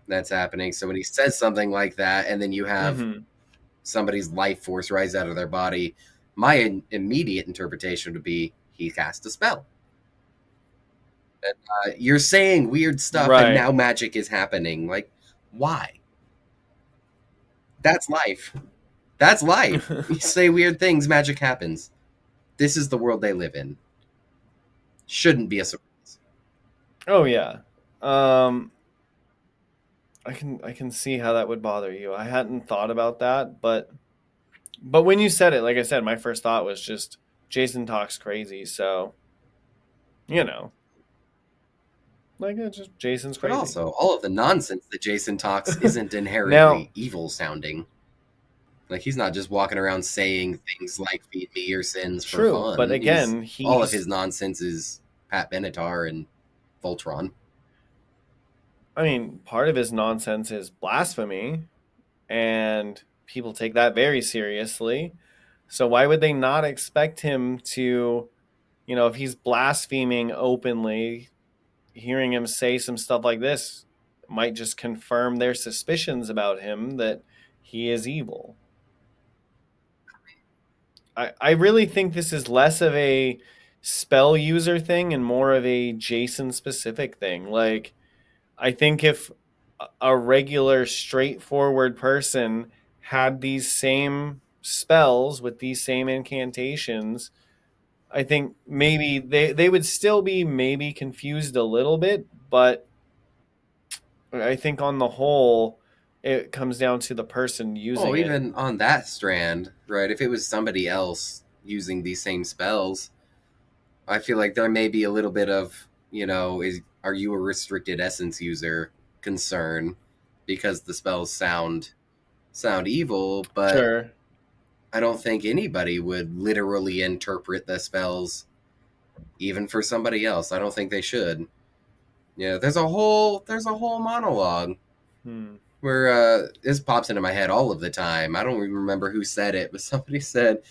[SPEAKER 3] that's happening. So when he says something like that, and then you have somebody's life force rise out of their body, my immediate interpretation would be he cast a spell. And, you're saying weird stuff,
[SPEAKER 2] Right.
[SPEAKER 3] and now magic is happening. Like, why? That's life. That's life. You say weird things, magic happens. This is the world they live in. Shouldn't be a surprise.
[SPEAKER 2] Oh yeah. I can see how that would bother you. I hadn't thought about that, but when you said it, like I said, my first thought was just Jason talks crazy, so like it's just Jason's
[SPEAKER 3] But
[SPEAKER 2] crazy.
[SPEAKER 3] also, all of the nonsense that Jason talks isn't inherently
[SPEAKER 2] Now,
[SPEAKER 3] evil sounding. Like he's not just walking around saying things like "feed me your sins" for
[SPEAKER 2] true,
[SPEAKER 3] fun.
[SPEAKER 2] but again,
[SPEAKER 3] All of his nonsense is Pat Benatar and Voltron.
[SPEAKER 2] I mean, part of his nonsense is blasphemy, and people take that very seriously. So why would they not expect him to, if he's blaspheming openly, hearing him say some stuff like this might just confirm their suspicions about him that he is evil. I really think this is less of a spell user thing and more of a Jason specific thing. Like, I think if a regular, straightforward person had these same spells with these same incantations, I think maybe they would still be maybe confused a little bit, but I think on the whole, it comes down to the person using
[SPEAKER 3] Oh,
[SPEAKER 2] it.
[SPEAKER 3] even on that strand, right? If it was somebody else using these same spells, I feel like there may be a little bit of, are you a restricted essence user concern because the spells sound evil, but
[SPEAKER 2] Sure.
[SPEAKER 3] I don't think anybody would literally interpret the spells even for somebody else. I don't think they should. Yeah, there's a whole monologue where this pops into my head all of the time. I don't even remember who said it, but somebody said,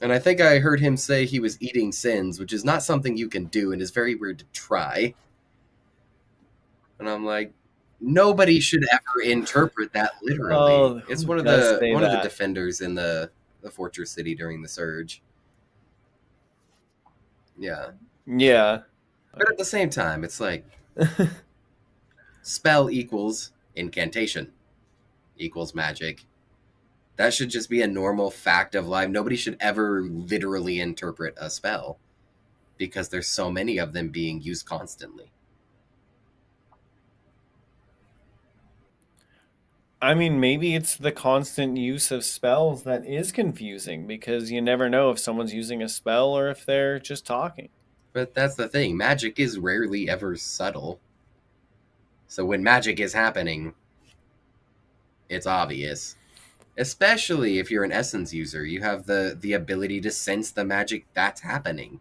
[SPEAKER 3] and I think I heard him say he was eating sins, which is not something you can do and is very weird to try. And I'm like, nobody should ever interpret that literally.
[SPEAKER 2] Oh,
[SPEAKER 3] It's
[SPEAKER 2] who
[SPEAKER 3] one of
[SPEAKER 2] does
[SPEAKER 3] the
[SPEAKER 2] say that?
[SPEAKER 3] defenders in the fortress city during the surge. Yeah.
[SPEAKER 2] Yeah.
[SPEAKER 3] But at the same time, it's like spell equals incantation equals magic. That should just be a normal fact of life. Nobody should ever literally interpret a spell because there's so many of them being used constantly.
[SPEAKER 2] I mean, maybe it's the constant use of spells that is confusing because you never know if someone's using a spell or if they're just talking.
[SPEAKER 3] But that's the thing. Magic is rarely ever subtle. So when magic is happening, it's obvious. Especially if you're an essence user, you have the ability to sense the magic that's happening.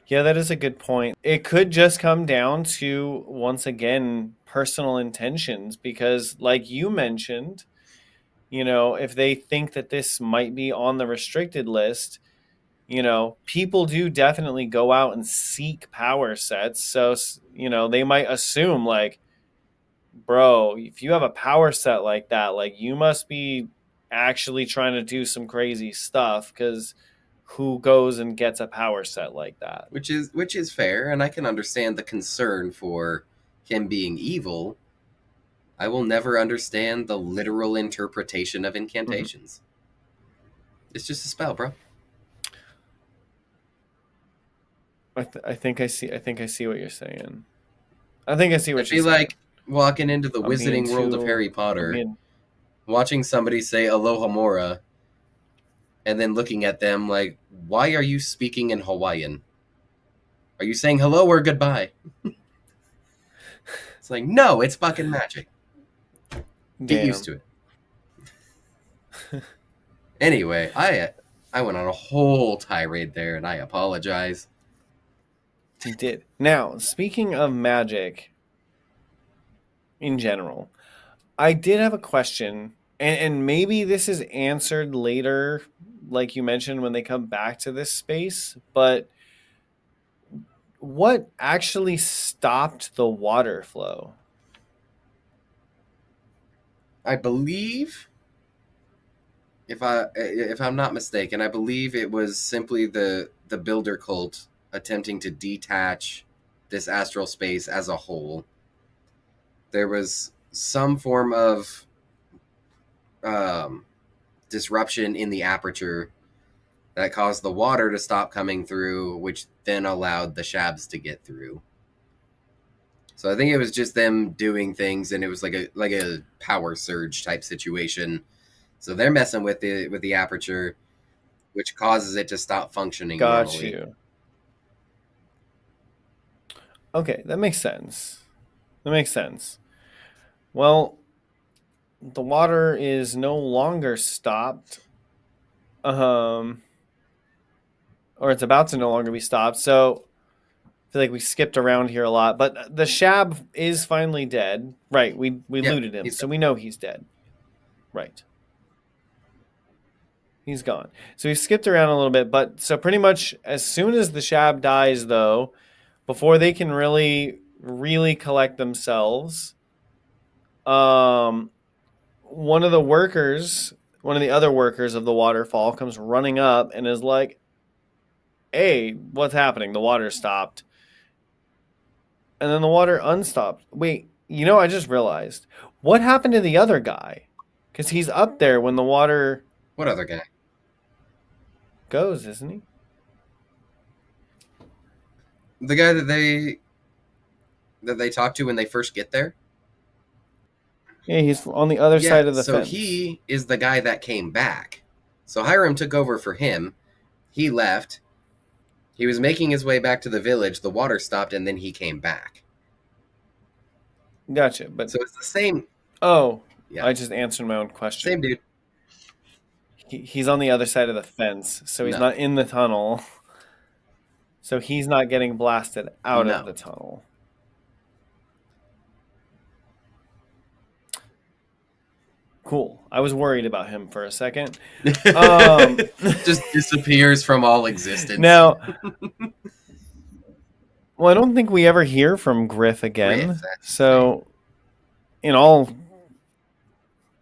[SPEAKER 2] Yeah, that is a good point. It could just come down to, once again, personal intentions because, like you mentioned, if they think that this might be on the restricted list, people do definitely go out and seek power sets. So, they might assume, like, bro, if you have a power set like that, like, you must be actually trying to do some crazy stuff because who goes and gets a power set like that?
[SPEAKER 3] Which is fair, and I can understand the concern for him being evil. I will never understand the literal interpretation of incantations. It's just a spell, bro.
[SPEAKER 2] I think I see. I think I see what you're saying. I think I see what
[SPEAKER 3] It'd
[SPEAKER 2] you're
[SPEAKER 3] be
[SPEAKER 2] saying.
[SPEAKER 3] like walking into the
[SPEAKER 2] I'm being
[SPEAKER 3] wizarding world of
[SPEAKER 2] too-
[SPEAKER 3] Harry
[SPEAKER 2] I'm
[SPEAKER 3] Potter,
[SPEAKER 2] being-
[SPEAKER 3] watching somebody say Aloha Mora, and then looking at them like, why are you speaking in Hawaiian? Are you saying hello or goodbye? It's like, no, it's fucking magic. Get used to it. Anyway, I went on a whole tirade there, and I apologize.
[SPEAKER 2] You did. Now, speaking of magic in general, I did have a question, and maybe this is answered later, like you mentioned, when they come back to this space, but what actually stopped the water flow?
[SPEAKER 3] I believe, if I'm not mistaken, I believe it was simply the builder cult attempting to detach this astral space as a whole. There was some form of disruption in the aperture that caused the water to stop coming through, which then allowed the shabs to get through. So I think it was just them doing things, and it was like a power surge type situation. So they're messing with the aperture, which causes it to stop functioning
[SPEAKER 2] Got
[SPEAKER 3] normally.
[SPEAKER 2] you. Okay, that makes sense. That makes sense. Well, the water is no longer stopped. Or it's about to no longer be stopped. So I feel like we skipped around here a lot, but the Shab is finally dead. Right, we
[SPEAKER 3] Yeah,
[SPEAKER 2] looted him,
[SPEAKER 3] he's
[SPEAKER 2] so we know he's dead. Right. He's gone. So we skipped around a little bit, but so pretty much as soon as the Shab dies, though, before they can really collect themselves, one of the other workers of the waterfall comes running up and is like, "Hey, what's happening? The water stopped." And then the water unstopped. Wait, I just realized. What happened to the other guy? Because he's up there when the water
[SPEAKER 3] What other guy?
[SPEAKER 2] goes, isn't he?
[SPEAKER 3] The guy that they talk to when they first get there?
[SPEAKER 2] Yeah, he's on the other side of the
[SPEAKER 3] so
[SPEAKER 2] fence.
[SPEAKER 3] he is the guy that came back. So Hiram took over for him. He left. He was making his way back to the village. The water stopped, and then he came back.
[SPEAKER 2] Gotcha. But
[SPEAKER 3] So it's the same.
[SPEAKER 2] Oh,
[SPEAKER 3] Yeah.
[SPEAKER 2] I just answered my own question.
[SPEAKER 3] Same dude.
[SPEAKER 2] He's on the other side of the fence, so he's
[SPEAKER 3] No.
[SPEAKER 2] not in the tunnel. So he's not getting blasted out
[SPEAKER 3] No.
[SPEAKER 2] of the tunnel. Cool. I was worried about him for a second.
[SPEAKER 3] Just disappears from all existence.
[SPEAKER 2] Now, well, I don't think we ever hear from Griff again.
[SPEAKER 3] Griff, that's
[SPEAKER 2] so, in all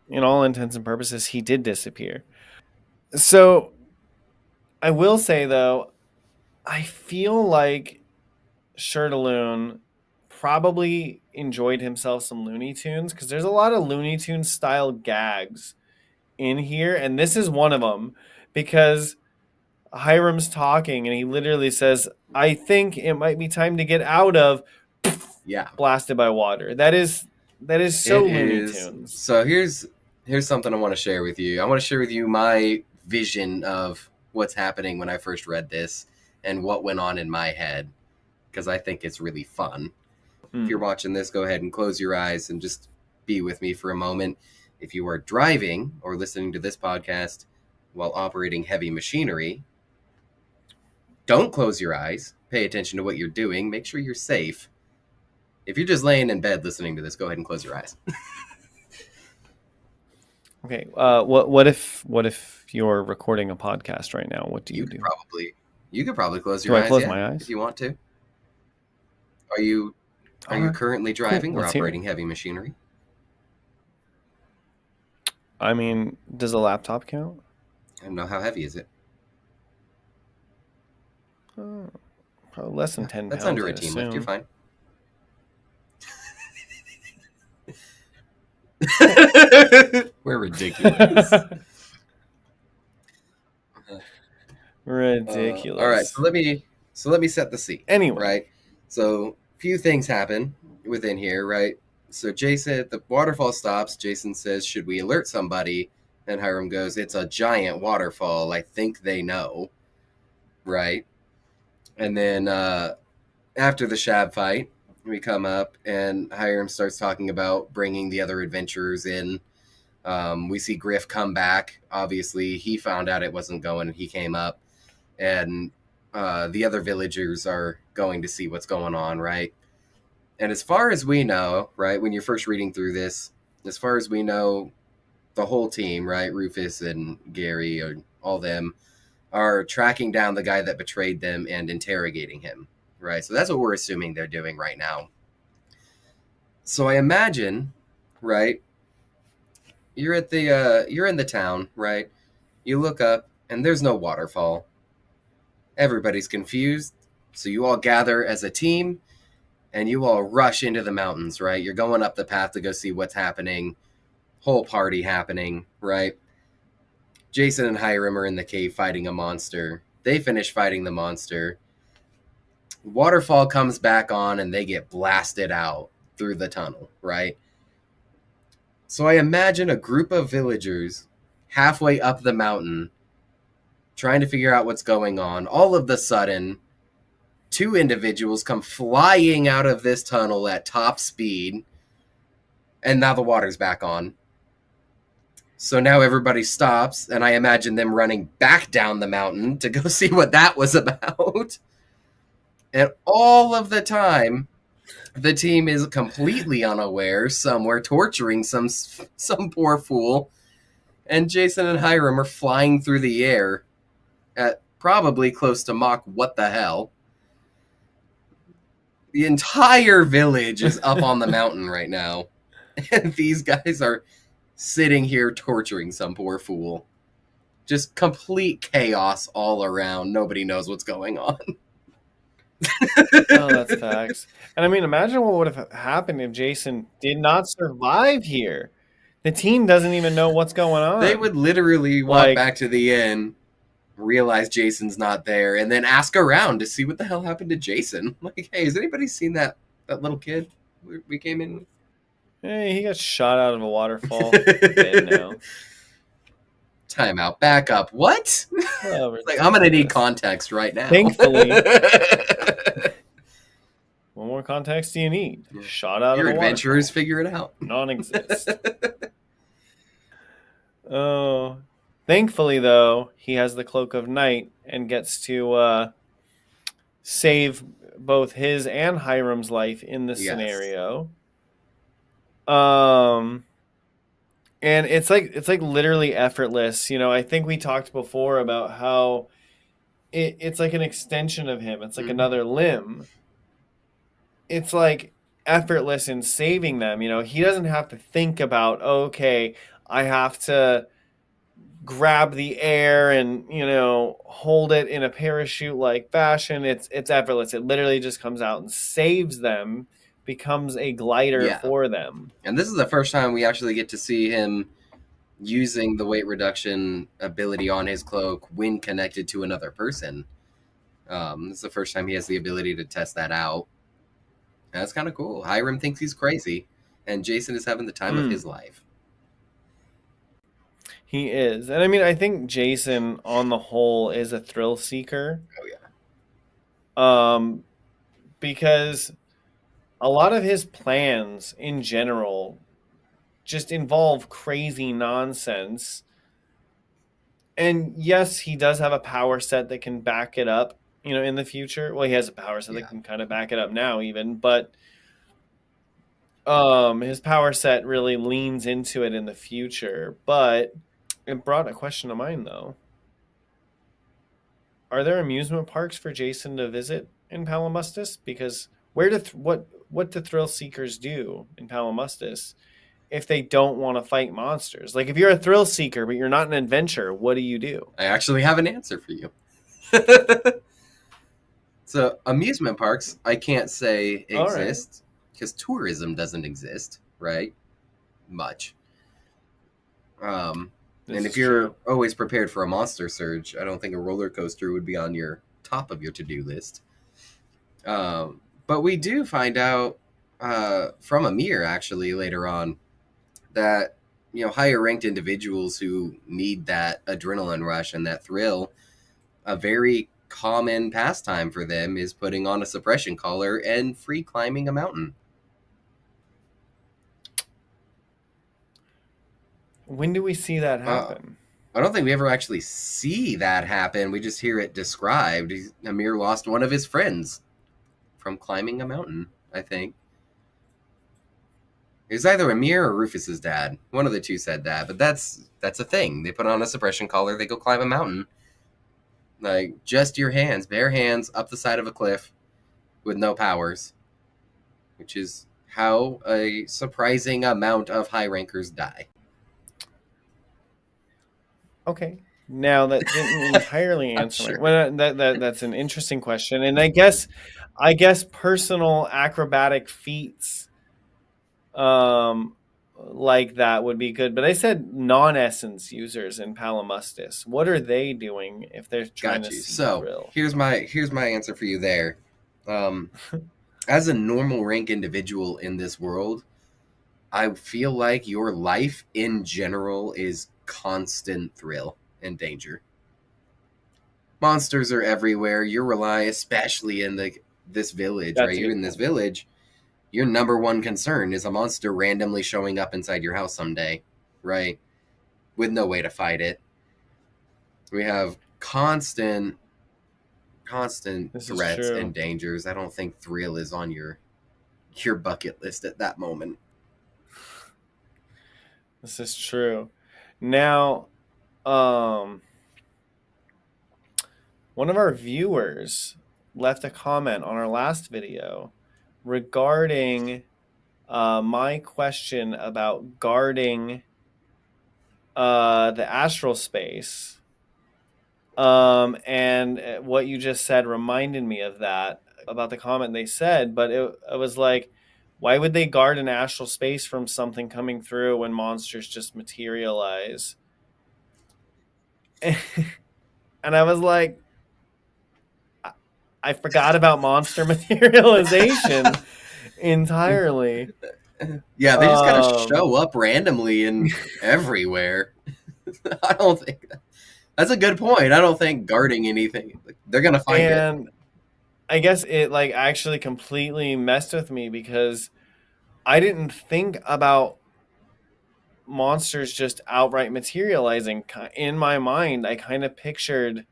[SPEAKER 2] intents and purposes, he did disappear. So, I will say though, I feel like Shirtaloon probably enjoyed himself some Looney Tunes, because there's a lot of Looney Tunes style gags in here, and this is one of them, because Hiram's talking and he literally says, "I think it might be time to get out of,"
[SPEAKER 3] Yeah.
[SPEAKER 2] blasted by water. That is so Looney Tunes.
[SPEAKER 3] So here's something I want to share with you. I want to share with you my vision of what's happening when I first read this and what went on in my head, because I think it's really fun. If you're watching this, go ahead and close your eyes and just be with me for a moment. If you are driving or listening to this podcast while operating heavy machinery, don't close your eyes. Pay attention to what you're doing. Make sure you're safe. If you're just laying in bed listening to this, go ahead and close your eyes.
[SPEAKER 2] Okay. What if you're recording a podcast right now? What do you do?
[SPEAKER 3] You could probably close your eyes.
[SPEAKER 2] Do I close my eyes
[SPEAKER 3] if you want to? Are you currently driving or operating heavy machinery?
[SPEAKER 2] I mean, does a laptop count?
[SPEAKER 3] I don't know. How heavy is it?
[SPEAKER 2] Probably less than 10
[SPEAKER 3] That's
[SPEAKER 2] pounds.
[SPEAKER 3] under a team lift. You're fine. We're ridiculous.
[SPEAKER 2] Ridiculous.
[SPEAKER 3] All right, so let me set the scene.
[SPEAKER 2] Anyway,
[SPEAKER 3] right? So few things happen within here, right? So Jason, the waterfall stops. Jason says, "Should we alert somebody?" And Hiram goes, "It's a giant waterfall. I think they know." Right? And then after the Shab fight, we come up and Hiram starts talking about bringing the other adventurers in. We see Griff come back. Obviously, he found out it wasn't going and he came up. And the other villagers are going to see what's going on, right? And as far as we know, right, when you're first reading through this, as far as we know, the whole team, right, Rufus and Gary and all them, are tracking down the guy that betrayed them and interrogating him, right? So that's what we're assuming they're doing right now. So I imagine, right, you're in the town, right? You look up and there's no waterfall. Everybody's confused. So you all gather as a team and you all rush into the mountains, right? You're going up the path to go see what's happening. Whole party happening, right? Jason and Hiram are in the cave fighting a monster. They finish fighting the monster. Waterfall comes back on and they get blasted out through the tunnel, right? So I imagine a group of villagers halfway up the mountain trying to figure out what's going on. All of a sudden, two individuals come flying out of this tunnel at top speed, and now the water's back on. So now everybody stops, and I imagine them running back down the mountain to go see what that was about. And all of the time, the team is completely unaware, somewhere torturing some poor fool, and Jason and Hiram are flying through the air at probably close to Mach what the hell. The entire village is up on the mountain right now. And these guys are sitting here torturing some poor fool. Just complete chaos all around. Nobody knows what's going on.
[SPEAKER 2] Oh, that's facts. And I mean, imagine what would have happened if Jason did not survive here. The team doesn't even know what's going on.
[SPEAKER 3] They would literally walk
[SPEAKER 2] Like-
[SPEAKER 3] back to the inn, realize Jason's not there, and then ask around to see what the hell happened to Jason. Like, hey, has anybody seen that little kid we came in with?
[SPEAKER 2] Hey, he got shot out of a waterfall. Dead now.
[SPEAKER 3] Time out. Back up. What?
[SPEAKER 2] Well,
[SPEAKER 3] Like, I'm going to need context right now.
[SPEAKER 2] Thankfully. What more context do you need?
[SPEAKER 3] Yeah.
[SPEAKER 2] Shot out
[SPEAKER 3] Your
[SPEAKER 2] of a
[SPEAKER 3] adventurers
[SPEAKER 2] waterfall.
[SPEAKER 3] figure it out.
[SPEAKER 2] Non-exist. Oh. Thankfully, though, he has the Cloak of Night and gets to save both his and Hiram's life in this
[SPEAKER 3] Yes.
[SPEAKER 2] scenario. And it's like literally effortless. You know, I think we talked before about how it's like an extension of him. It's like another limb. It's like effortless in saving them. You know, he doesn't have to think about, okay, I have to grab the air and, you know, hold it in a parachute like fashion. It's effortless. It literally just comes out and saves them, becomes a glider
[SPEAKER 3] Yeah.
[SPEAKER 2] for them.
[SPEAKER 3] And this is the first time we actually get to see him using the weight reduction ability on his cloak when connected to another person. This is the first time he has the ability to test that out. And that's kind of cool. Hiram thinks he's crazy, and Jason is having the time of his life.
[SPEAKER 2] He is. And I mean, I think Jason on the whole is a thrill seeker.
[SPEAKER 3] Oh, yeah.
[SPEAKER 2] Because a lot of his plans in general just involve crazy nonsense. And yes, he does have a power set that can back it up, you know, in the future. Well, he has a power set that can kind of back it up now even, but his power set really leans into it in the future. But it brought a question to mind, though. Are there amusement parks for Jason to visit in Palamustis? Because what do thrill seekers do in Palamustis if they don't want to fight monsters? Like, if you're a thrill seeker but you're not an adventurer, what do?
[SPEAKER 3] I actually have an answer for you. So, amusement parks, I can't say exist because tourism doesn't exist, right? Much. And if you're always prepared for a monster surge, I don't think a roller coaster would be on your top of your to-do list. But we do find out from Amir, actually, later on, that, you know, higher ranked individuals who need that adrenaline rush and that thrill, a very common pastime for them is putting on a suppression collar and free climbing a mountain.
[SPEAKER 2] When do we see that happen?
[SPEAKER 3] I don't think we ever actually see that happen. We just hear it described. Amir lost one of his friends from climbing a mountain, I think. It was either Amir or Rufus's dad. One of the two said that, but that's a thing. They put on a suppression collar, they go climb a mountain. Like, just your hands, bare hands, up the side of a cliff with no powers. Which is how a surprising amount of high rankers die.
[SPEAKER 2] Okay. Now that didn't entirely answer
[SPEAKER 3] Sure.
[SPEAKER 2] my that's an interesting question. And I guess personal acrobatic feats like that would be good. But I said non-essence users in Palamustis. What are they doing if they're trying to see thrill?
[SPEAKER 3] Here's my answer for you there. As a normal rank individual in this world, I feel like your life in general is constant thrill and danger. Monsters are everywhere. You rely, especially in this village, right? You're in this village. Your number one concern is a monster randomly showing up inside your house someday, right? With no way to fight it. We have constant threats and dangers. I don't think thrill is on your bucket list at that moment.
[SPEAKER 2] This is true. Now, one of our viewers left a comment on our last video regarding my question about guarding the astral space. And what you just said reminded me of that about the comment they said, but it was like, why would they guard an astral space from something coming through when monsters just materialize? And I was like, I forgot about monster materialization entirely.
[SPEAKER 3] Yeah, they just kind of
[SPEAKER 2] Um,
[SPEAKER 3] show up randomly and everywhere. I don't think that's a good point. I don't think guarding anything, they're gonna find it.
[SPEAKER 2] and I guess it like actually completely messed with me because I didn't think about monsters just outright materializing. In my mind, I kind of pictured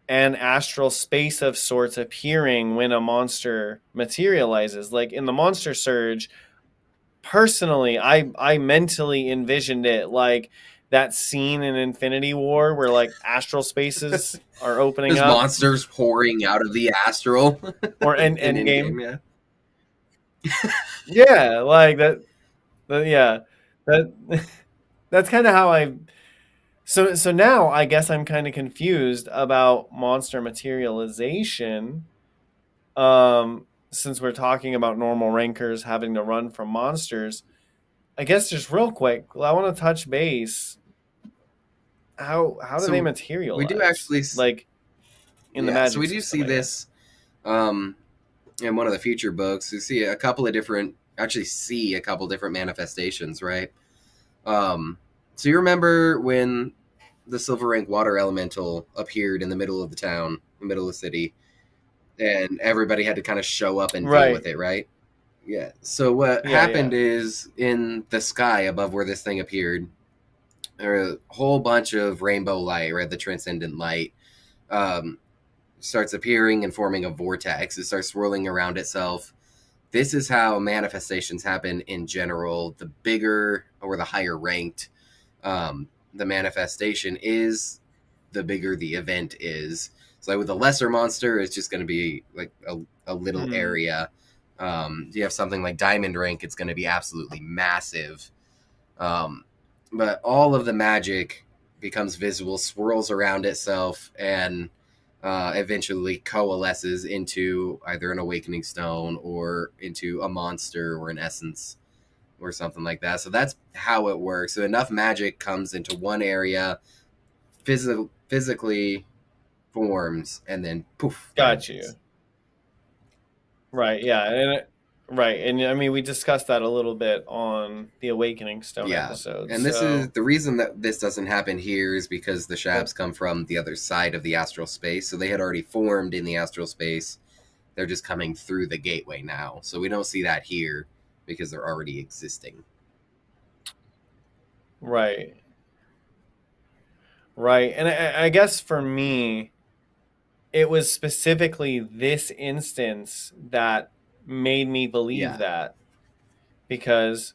[SPEAKER 2] an astral space of sorts appearing when a monster materializes. Like in the Monster Surge, personally, I mentally envisioned it like that scene in Infinity War where like astral spaces are opening
[SPEAKER 3] There's
[SPEAKER 2] up,
[SPEAKER 3] monsters pouring out of the astral
[SPEAKER 2] or
[SPEAKER 3] in
[SPEAKER 2] Endgame.
[SPEAKER 3] Endgame. Yeah.
[SPEAKER 2] Yeah, like that yeah. That that's kind of how I so now I guess I'm kind of confused about monster materialization. Since we're talking about normal rankers having to run from monsters, I guess just real quick, I want to touch base. How do they
[SPEAKER 3] So we do
[SPEAKER 2] materialize?
[SPEAKER 3] actually,
[SPEAKER 2] Like in the
[SPEAKER 3] yeah. So
[SPEAKER 2] magic
[SPEAKER 3] we do
[SPEAKER 2] system,
[SPEAKER 3] see
[SPEAKER 2] I guess.
[SPEAKER 3] this um, in one of the future books. We see a couple of different, actually see a couple different manifestations, right? So you remember when the Silver Rank water elemental appeared in the middle of the town, the middle of the city, and everybody had to kind of show up and deal
[SPEAKER 2] Right.
[SPEAKER 3] with it, right? Yeah. So what
[SPEAKER 2] Yeah,
[SPEAKER 3] happened
[SPEAKER 2] yeah.
[SPEAKER 3] is in the sky above where this thing appeared, there were a whole bunch of rainbow light, right? The transcendent light um, starts appearing and forming a vortex. It starts swirling around itself. This is how manifestations happen in general. The bigger or the higher ranked the manifestation is, the bigger the event is. So like with a lesser monster, it's just going to be like a little
[SPEAKER 2] Mhm.
[SPEAKER 3] area. You have something like diamond rank, it's going to be absolutely massive. Um, but all of the magic becomes visible, swirls around itself, and eventually coalesces into either an awakening stone or into a monster or an essence or something like that. So that's how it works. So enough magic comes into one area, physically forms, and then poof, there it
[SPEAKER 2] Got
[SPEAKER 3] is.
[SPEAKER 2] you. Right, yeah. Right. And I mean we discussed that a little bit on the Awakening Stone
[SPEAKER 3] Yeah.
[SPEAKER 2] episode.
[SPEAKER 3] And this is
[SPEAKER 2] So
[SPEAKER 3] the reason that this doesn't happen here is because the
[SPEAKER 2] oh,
[SPEAKER 3] Shabs come from the other side of the astral space. So they had already formed in the astral space. They're just coming through the gateway now. So we don't see that here because they're already existing.
[SPEAKER 2] right. Right. And I guess for me, it was specifically this instance that made me believe
[SPEAKER 3] Yeah.
[SPEAKER 2] that because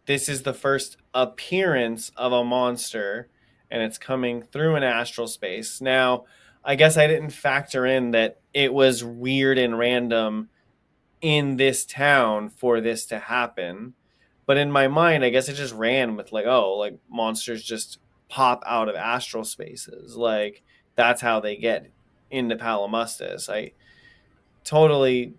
[SPEAKER 2] this is the first appearance of a monster and it's coming through an astral space. Now, I guess I didn't factor in that it was weird and random in this town for this to happen. But in my mind, I guess it just ran with like, oh, like monsters just pop out of astral spaces. Like that's how they get into Palamustus. I totally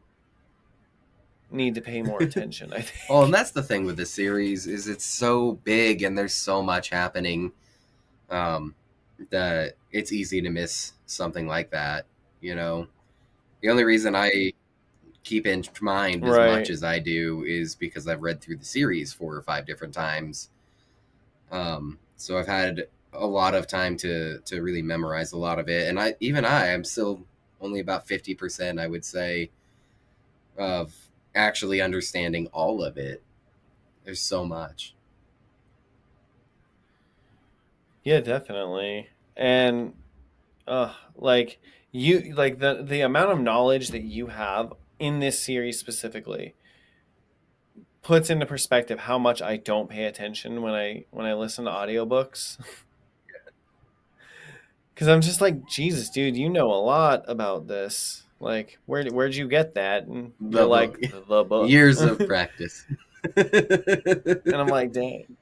[SPEAKER 2] need to pay more attention, I
[SPEAKER 3] Well, and
[SPEAKER 2] think.
[SPEAKER 3] that's the thing with this series is it's so big and there's so much happening um, that it's easy to miss something like that. You know, the only reason I keep in mind as much
[SPEAKER 2] Right.
[SPEAKER 3] as I do is because I've read through the series 4 or 5 different times. So I've had a lot of time to really memorize a lot of it, and I'm still only about 50%, I would say, of actually understanding all of it. There's so much.
[SPEAKER 2] Yeah, definitely. And like you like the amount of knowledge that you have in this series specifically puts into perspective how much I don't pay attention when I listen to audiobooks. Cuz I'm just like, Jesus, dude, you know a lot about this. Like, where'd you get that? And
[SPEAKER 3] The
[SPEAKER 2] you're
[SPEAKER 3] book.
[SPEAKER 2] like, the book.
[SPEAKER 3] Years of practice.
[SPEAKER 2] And I'm like, dang.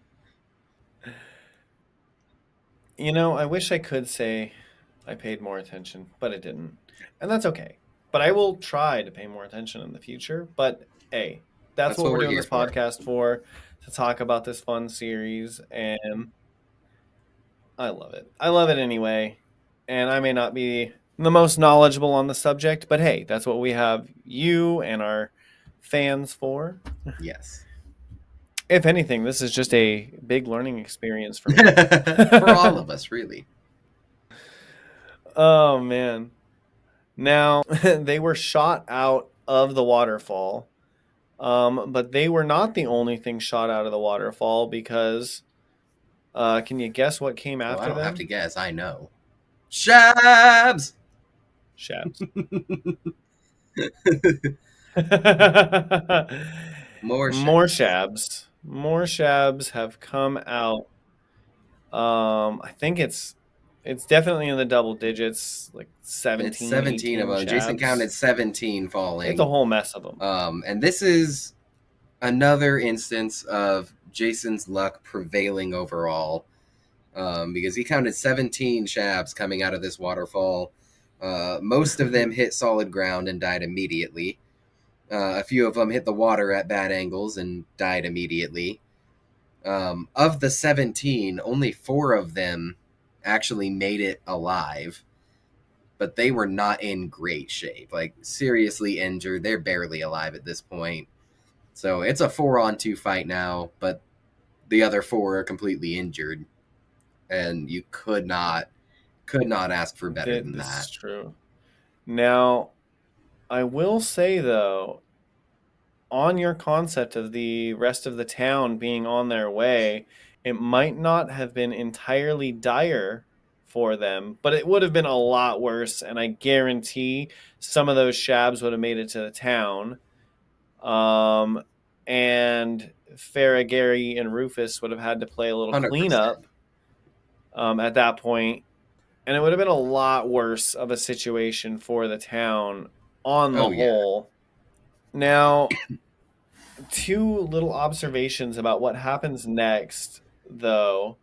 [SPEAKER 2] You know, I wish I could say I paid more attention, but I didn't. And that's okay. But I will try to pay more attention in the future. But hey, that's
[SPEAKER 3] That's
[SPEAKER 2] what
[SPEAKER 3] what
[SPEAKER 2] we're
[SPEAKER 3] we're
[SPEAKER 2] doing
[SPEAKER 3] here
[SPEAKER 2] this
[SPEAKER 3] for.
[SPEAKER 2] podcast for, to talk about this fun series. And I love it. I love it anyway. And I may not be the most knowledgeable on the subject, but hey, that's what we have you and our fans for.
[SPEAKER 3] Yes.
[SPEAKER 2] If anything, this is just a big learning experience for me.
[SPEAKER 3] For all of us, really.
[SPEAKER 2] Oh, man. Now, they were shot out of the waterfall, but they were not the only thing shot out of the waterfall because can you guess what came
[SPEAKER 3] Well, I
[SPEAKER 2] after
[SPEAKER 3] don't have to
[SPEAKER 2] them?
[SPEAKER 3] guess. I know. Shabs!
[SPEAKER 2] Shabs.
[SPEAKER 3] More
[SPEAKER 2] More
[SPEAKER 3] shabs.
[SPEAKER 2] shabs. More shabs have come out. I think it's definitely in the double digits, like
[SPEAKER 3] It's
[SPEAKER 2] 17,
[SPEAKER 3] 17 of
[SPEAKER 2] 18
[SPEAKER 3] them. Jason counted
[SPEAKER 2] shabs.
[SPEAKER 3] 17
[SPEAKER 2] It's a
[SPEAKER 3] falling.
[SPEAKER 2] whole mess of them.
[SPEAKER 3] And this is another instance of Jason's luck prevailing overall, because he counted 17 shabs coming out of this waterfall. Most of them hit solid ground and died immediately. A few of them hit the water at bad angles and died immediately. Of the 17, only 4 of them actually made it alive, but they were not in great shape. Like, seriously injured. They're barely alive at this point. So it's a 4-on-2 fight now, but the other 4 are completely injured. And you could not ask for better than
[SPEAKER 2] This is
[SPEAKER 3] that.
[SPEAKER 2] true. Now, I will say though, on your concept of the rest of the town being on their way, it might not have been entirely dire for them, but it would have been a lot worse. And I guarantee some of those shabs would have made it to the town. Um, and Farrah, Gary, and Rufus would have had to play a little
[SPEAKER 3] 100%.
[SPEAKER 2] cleanup at that point, and it would have been a lot worse of a situation for the town on the
[SPEAKER 3] Oh, yeah.
[SPEAKER 2] whole. Now, two little observations about what happens next, though.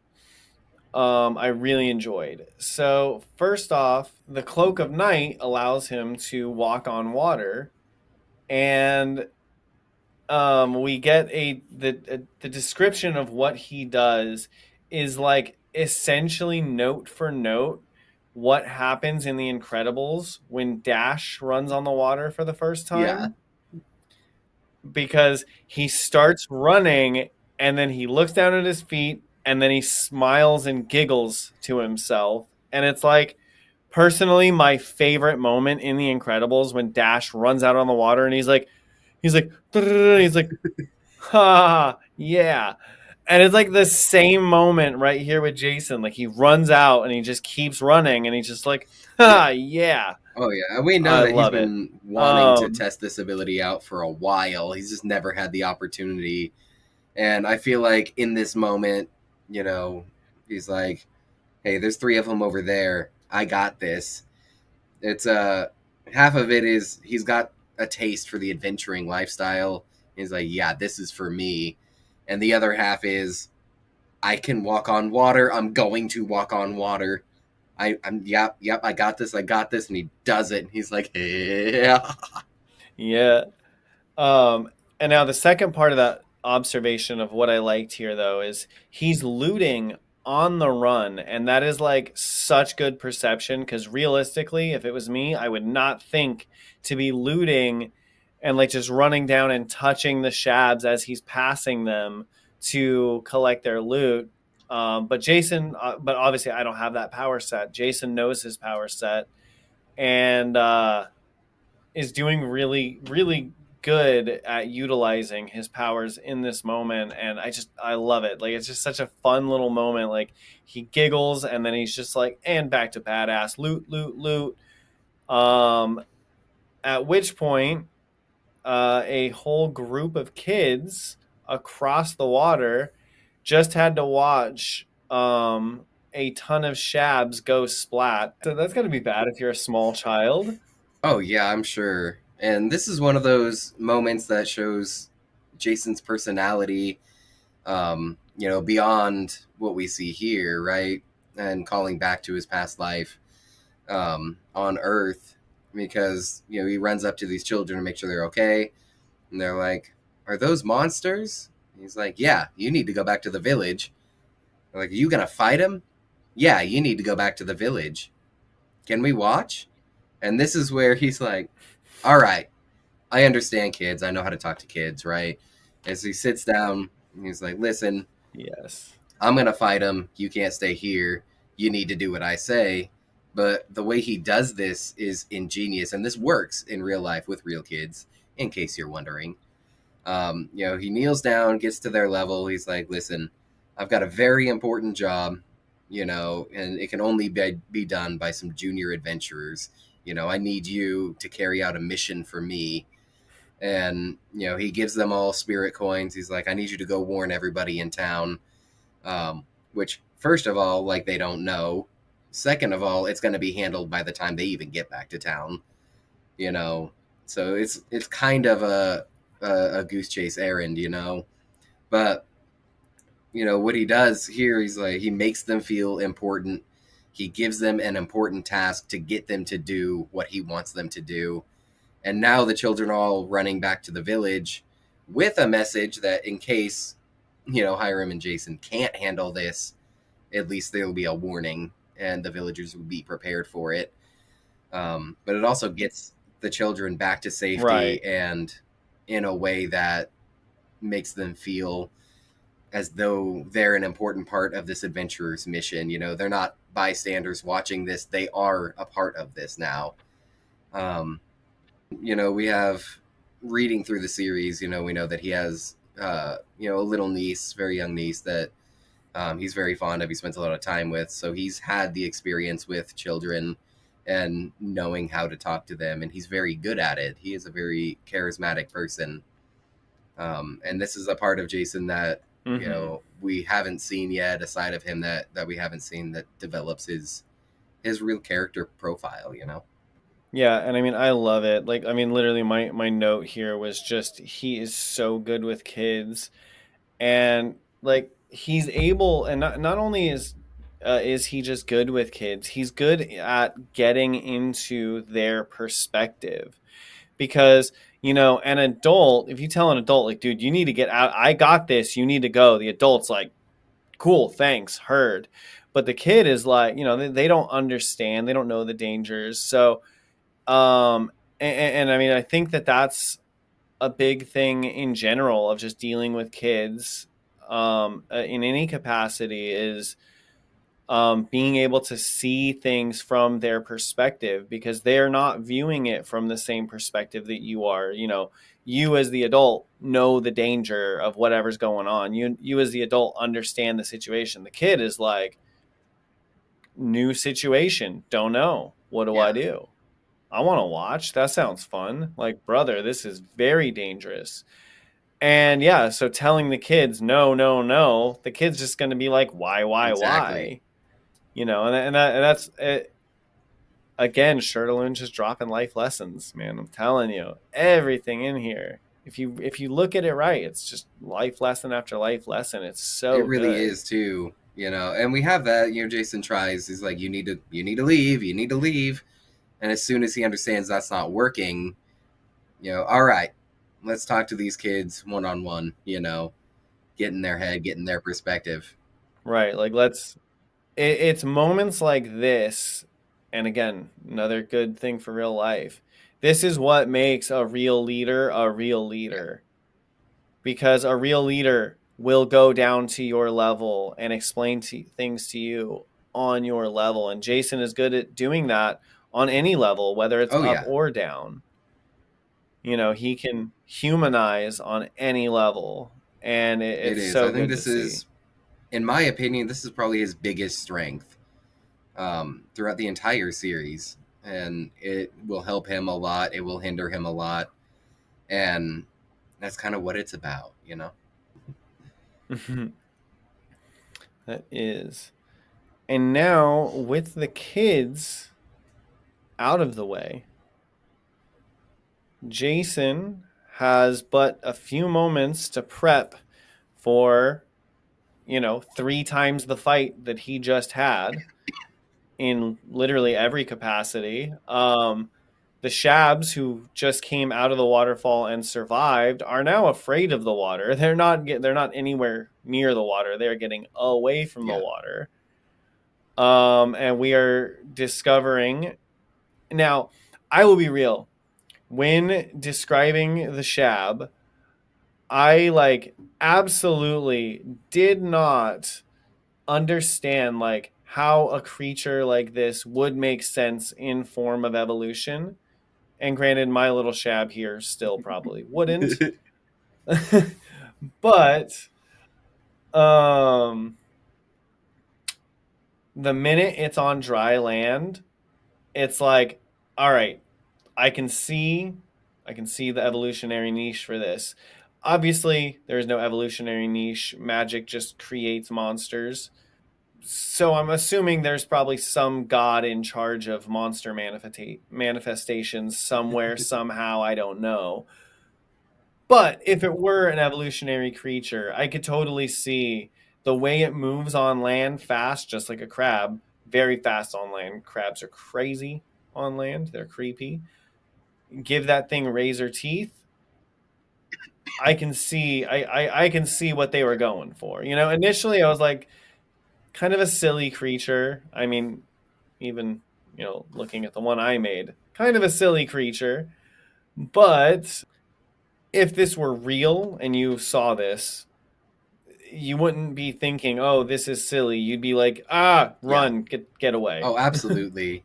[SPEAKER 2] I really enjoyed. So, first off, the cloak of night allows him to walk on water, and we get the description of what he does is like essentially note for note what happens in The Incredibles when Dash runs on the water for the first
[SPEAKER 3] Yeah.
[SPEAKER 2] time, because he starts running and then he looks down at his feet and then he smiles and giggles to himself, and it's like personally my favorite moment in The Incredibles when Dash runs out on the water and he's like he's like ha, yeah. And it's like the same moment right here with Jason. Like he runs out and he just keeps running and he's just like, ha, yeah.
[SPEAKER 3] Oh, yeah. We know
[SPEAKER 2] I
[SPEAKER 3] that he's
[SPEAKER 2] love it.
[SPEAKER 3] been wanting to test this ability out for a while. He's just never had the opportunity. And I feel like in this moment, he's like, hey, there's 3 of them over there. I got this. It's half of it is he's got a taste for the adventuring lifestyle. He's like, yeah, this is for me. And the other half is I can walk on water. I'm going to walk on water. Yep, I got this, and he does it. And he's like, yeah.
[SPEAKER 2] Yeah. And now the second part of that observation of what I liked here, though, is he's looting on the run, and that is like such good perception because realistically, if it was me, I would not think to be looting and like just running down and touching the shabs as he's passing them to collect their loot. But obviously, I don't have that power set. Jason knows his power set and is doing really, really good at utilizing his powers in this moment, and I love it. Like it's just such a fun little moment. Like he giggles and then he's just like, and back to badass loot, loot, loot. At which point a whole group of kids across the water just had to watch a ton of shabs go splat. So that's got to be bad if you're a small child.
[SPEAKER 3] Oh yeah, I'm sure. And this is one of those moments that shows Jason's personality, beyond what we see here, right? And calling back to his past life on Earth, because he runs up to these children to make sure they're okay, and they're like, "Are those monsters?" He's like, "Yeah, you need to go back to the village." They're like, "Are you gonna fight him?" "Yeah, you need to go back to the village. Can we watch?" And this is where he's like, "All right, I understand kids. I know how to talk to kids, right?" As he sits down, he's like, "Listen,
[SPEAKER 2] Yes.
[SPEAKER 3] I'm going to fight him. You can't stay here. You need to do what I say." But the way he does this is ingenious. And this works in real life with real kids, in case you're wondering. He kneels down, gets to their level. He's like, "Listen, I've got a very important job, and it can only be done by some junior adventurers. I need you to carry out a mission for me." And, he gives them all spirit coins. He's like, "I need you to go warn everybody in town." Which, first of all, like, they don't know. Second of all, it's going to be handled by the time they even get back to town. You know, so it's kind of a goose chase errand. But what he does here, he's like, he makes them feel important. He gives them an important task to get them to do what he wants them to do. And now the children are all running back to the village with a message that, in case Hiram and Jason can't handle this, at least there will be a warning and the villagers will be prepared for it. But it also gets the children back to safety,
[SPEAKER 2] Right.
[SPEAKER 3] and in a way that makes them feel as though they're an important part of this adventurer's mission. They're not bystanders watching this, they are a part of this now. Um, we have, reading through the series, we know that he has, a little niece, very young niece, that he's very fond of. He spends a lot of time with. So he's had the experience with children and knowing how to talk to them, and he's very good at it. He is a very charismatic person. And this is a part of Jason that we haven't seen yet, a side of him that we haven't seen, that develops his real character profile.
[SPEAKER 2] Yeah, and I mean I love it. Like I mean literally my note here was just he is so good with kids, and like he's able, and not only is he just good with kids, he's good at getting into their perspective. Because an adult, if you tell an adult like, dude, you need to get out, I got this, you need to go, the adult's like, cool, thanks, heard. But the kid is like, they don't understand, they don't know the dangers. So and I mean I think that that's a big thing in general of just dealing with kids in any capacity is being able to see things from their perspective, because they're not viewing it from the same perspective that you are. You as the adult know the danger of whatever's going on. You as the adult understand the situation. The kid is like, new situation, don't know, what do I
[SPEAKER 3] Yeah,
[SPEAKER 2] do? I want to watch. That sounds fun. Like, brother, this is very dangerous. And yeah, so telling the kids no, no, no, the kid's just going to be like, why,
[SPEAKER 3] exactly.
[SPEAKER 2] why? And that's it. Again, Shirtleman just dropping life lessons, man. I'm telling you, everything in here. If you look at it right, it's just life lesson after life lesson. It's
[SPEAKER 3] It
[SPEAKER 2] so
[SPEAKER 3] really
[SPEAKER 2] good.
[SPEAKER 3] is too. And we have that. Jason tries. He's like, you need to leave. You need to leave. And as soon as he understands that's not working, all right, let's talk to these kids one on one. Get in their head, get in their perspective.
[SPEAKER 2] Right. Like it's moments like this, and again, another good thing for real life. This is what makes a real
[SPEAKER 3] Yeah.
[SPEAKER 2] leader, because a real leader will go down to your level and explain things to you on your level. And Jason is good at doing that on any level, whether it's
[SPEAKER 3] Oh
[SPEAKER 2] up
[SPEAKER 3] yeah,
[SPEAKER 2] or down. He can humanize on any level, and
[SPEAKER 3] it
[SPEAKER 2] it's
[SPEAKER 3] is. I
[SPEAKER 2] so
[SPEAKER 3] think
[SPEAKER 2] good to
[SPEAKER 3] this
[SPEAKER 2] see.
[SPEAKER 3] is, in my opinion, this is probably his biggest strength throughout the entire series, and it will help him a lot. It will hinder him a lot, and that's kind of what it's about.
[SPEAKER 2] That is. And now with the kids out of the way, Jason has but a few moments to prep for, 3 times the fight that he just had in literally every capacity. The Shabs, who just came out of the waterfall and survived, are now afraid of the water. They're not anywhere near the water. They're getting away from the water. And we are discovering now. I will be real. When describing the Shab, I absolutely did not understand how a creature like this would make sense in form of evolution. And granted, my little Shab here still probably wouldn't. But the minute it's on dry land, it's like, all right, I can see the evolutionary niche for this. Obviously, there's no evolutionary niche. Magic just creates monsters. So I'm assuming there's probably some god in charge of monster manifestations somewhere, somehow, I don't know. But if it were an evolutionary creature, I could totally see the way it moves on land fast, just like a crab, very fast on land. Crabs are crazy on land. They're creepy. Give that thing razor teeth. I can see I can see what they were going for. Initially I was like, kind of a silly creature. I mean, even, looking at the one I made, kind of a silly creature. But if this were real and you saw this, you wouldn't be thinking, oh, this is silly. You'd be like, run, get away.
[SPEAKER 3] Oh, absolutely.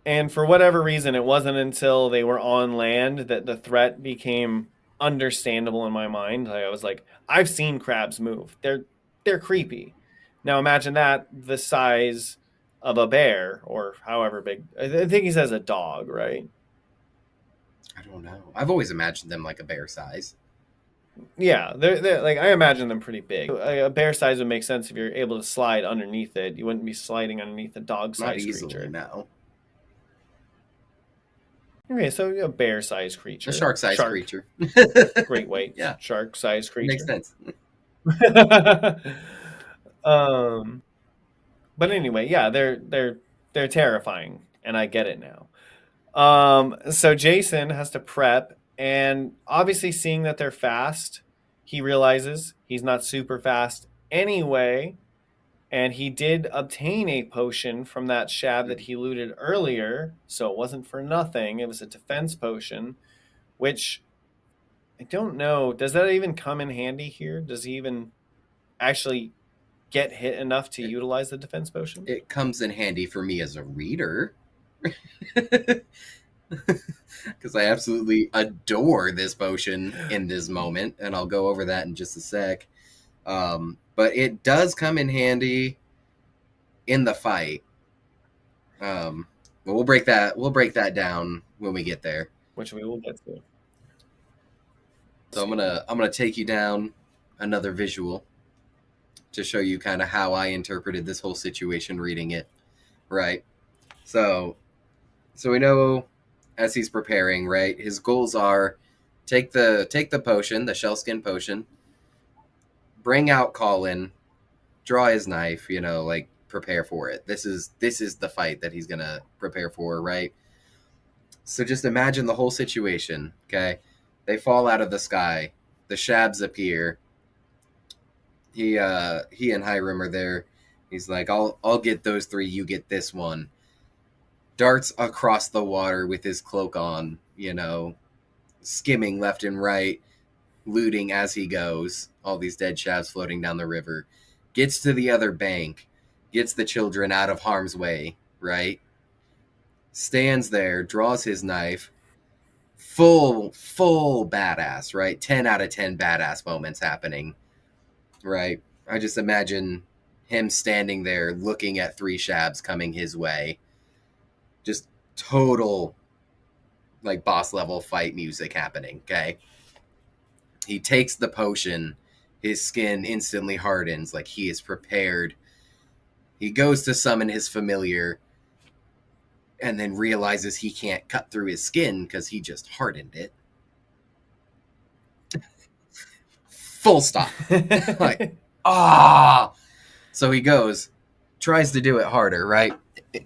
[SPEAKER 2] And for whatever reason, it wasn't until they were on land that the threat became understandable in my mind. I was like, I've seen crabs move. They're creepy. Now imagine that the size of a bear or however big. I think he says a dog, right?
[SPEAKER 3] I don't know. I've always imagined them like a bear size.
[SPEAKER 2] Yeah, they're like, I imagine them pretty big. A bear size would make sense if you're able to slide underneath it. You wouldn't be sliding underneath a dog-sized
[SPEAKER 3] easily,
[SPEAKER 2] creature.
[SPEAKER 3] No.
[SPEAKER 2] Okay, so a bear-sized creature.
[SPEAKER 3] A shark-sized creature.
[SPEAKER 2] Great weight.
[SPEAKER 3] Yeah.
[SPEAKER 2] Shark-sized creature.
[SPEAKER 3] Makes sense.
[SPEAKER 2] But anyway, yeah, they're terrifying, and I get it now. So Jason has to prep, and obviously seeing that they're fast, he realizes he's not super fast anyway, and he did obtain a potion from that Shab that he looted earlier, so it wasn't for nothing. It was a defense potion, which I don't know. Does that even come in handy here? Does he even actually get hit enough to utilize the defense potion?
[SPEAKER 3] It comes in handy for me as a reader. Because I absolutely adore this potion in this moment, and I'll go over that in just a sec. But it does come in handy in the fight. But we'll break that down when we get there.
[SPEAKER 2] Which we will get to.
[SPEAKER 3] So I'm gonna take you down another visual to show you kind of how I interpreted this whole situation reading it. Right. So we know as he's preparing, right, his goals are take the potion, the shellskin potion, bring out Colin, draw his knife, prepare for it. This is the fight that he's gonna prepare for, right? So just imagine the whole situation, okay? They fall out of the sky, the Shabs appear. He and Hiram are there. He's like, I'll get those 3, you get this one. Darts across the water with his cloak on, skimming left and right, looting as he goes. All these dead Shabs floating down the river. Gets to the other bank, gets the children out of harm's way, right? Stands there, draws his knife. Full badass, right? 10 out of 10 badass moments happening, right? I just imagine him standing there looking at 3 Shabs coming his way. Just total, boss level fight music happening, okay? He takes the potion. His skin instantly hardens, like he is prepared. He goes to summon his familiar. and then realizes he can't cut through his skin because he just hardened it. Full stop. Like, ah. So he goes, tries to do it harder, right?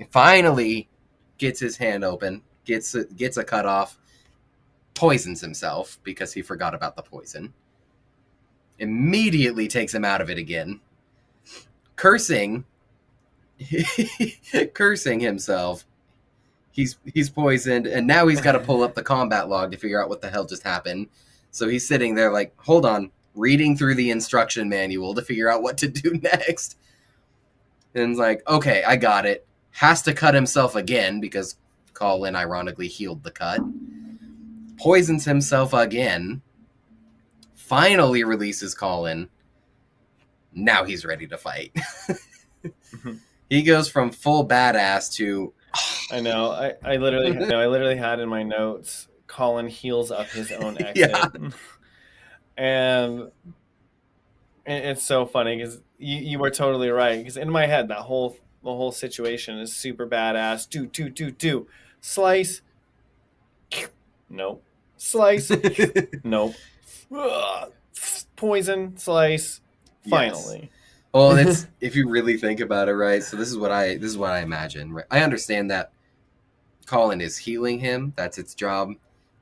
[SPEAKER 3] Finally gets his hand open, gets a cut off, poisons himself because he forgot about the poison. Immediately takes him out of it again. Cursing himself. He's poisoned, and now he's got to pull up the combat log to figure out what the hell just happened. So he's sitting there like, hold on, reading through the instruction manual to figure out what to do next. And it's like, okay, I got it. Has to cut himself again because Colin ironically healed the cut. Poisons himself again. Finally releases Colin. Now he's ready to fight. He goes from full badass to...
[SPEAKER 2] I know. I literally had in my notes, Colin heals up his own exit.
[SPEAKER 3] Yeah.
[SPEAKER 2] And it's so funny because you were totally right. Because in my head, the whole situation is super badass. Do. Slice. Nope. Slice. Nope. Poison. Slice. Finally.
[SPEAKER 3] Yes. Well, it's if you really think about it, right? So this is what I imagine. Right? I understand that Colin is healing him. That's its job,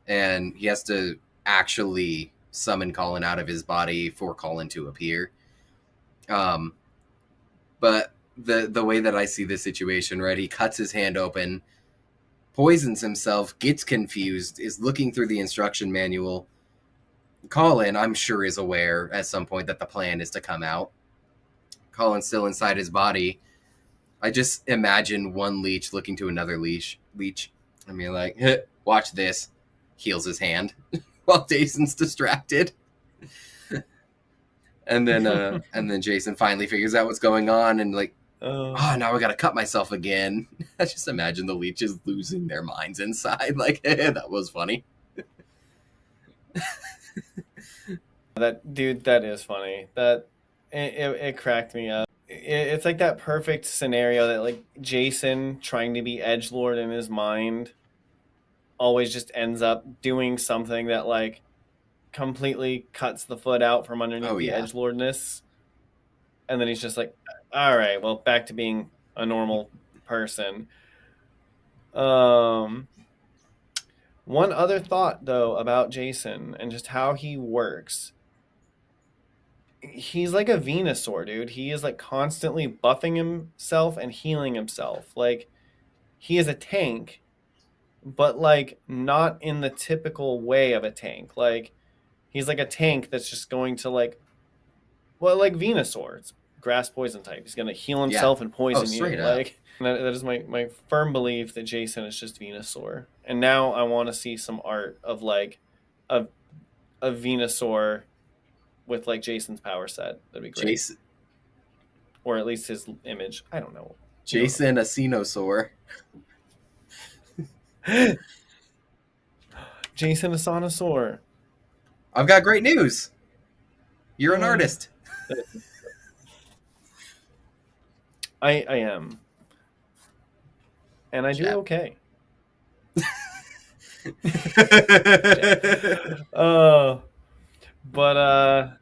[SPEAKER 3] and he has to actually summon Colin out of his body for Colin to appear. But the way that I see this situation, right? He cuts his hand open, poisons himself, gets confused, is looking through the instruction manual. Colin, I'm sure, is aware at some point that the plan is to come out. Colin's still inside his body. I just imagine one leech looking to another leech. I mean, like, watch this. Heals his hand while Jason's distracted. And then Jason finally figures out what's going on and like, now I gotta cut myself again. I just imagine the leeches losing their minds inside. Like, that was funny.
[SPEAKER 2] That is funny. That it cracked me up. It's like that perfect scenario that like Jason trying to be edgelord in his mind always just ends up doing something that like completely cuts the foot out from underneath the edgelordness, and then he's just like, all right, well, back to being a normal person. One other thought though about Jason and just how he works. He's like a Venusaur, dude. He is like constantly buffing himself and healing himself. Like, he is a tank, but like not in the typical way of a tank. Like, he's like a tank that's just going to like Venusaur. It's grass poison type. He's gonna heal himself and poison you. Like, that is my firm belief that Jason is just Venusaur. And now I want to see some art of like a Venusaur with like Jason's power set. That'd be great. Jason, or at least his image. I don't know.
[SPEAKER 3] Jason a Cenosaur.
[SPEAKER 2] Jason a Sonosaur.
[SPEAKER 3] I've got great news. You're an artist.
[SPEAKER 2] I am. And I do okay. But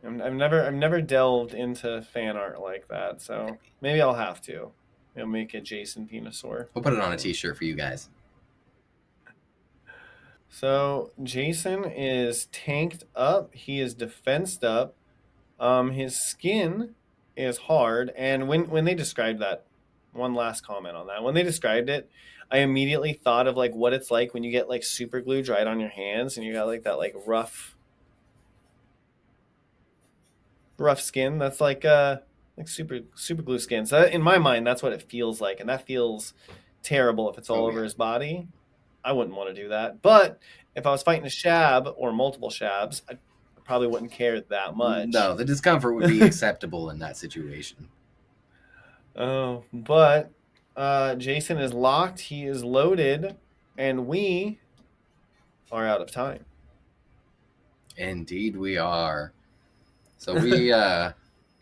[SPEAKER 2] I've never delved into fan art like that, so maybe I'll have to. I'll make a Jason Venusaur.
[SPEAKER 3] We'll put it on a t-shirt for you guys.
[SPEAKER 2] So Jason is tanked up. He is defensed up. His skin is hard, and when they described that, one last comment on that. When they described it, I immediately thought of like what it's like when you get like super glue dried on your hands and you got like that like rough skin. That's like super glue skin. So in my mind, that's what it feels like, and that feels terrible if it's all over his body. I wouldn't want to do that. But if I was fighting a Shab or multiple Shabs, I probably wouldn't care that much.
[SPEAKER 3] No, the discomfort would be acceptable in that situation.
[SPEAKER 2] Oh, but Jason is locked, he is loaded, and we are out of time.
[SPEAKER 3] Indeed we are. So we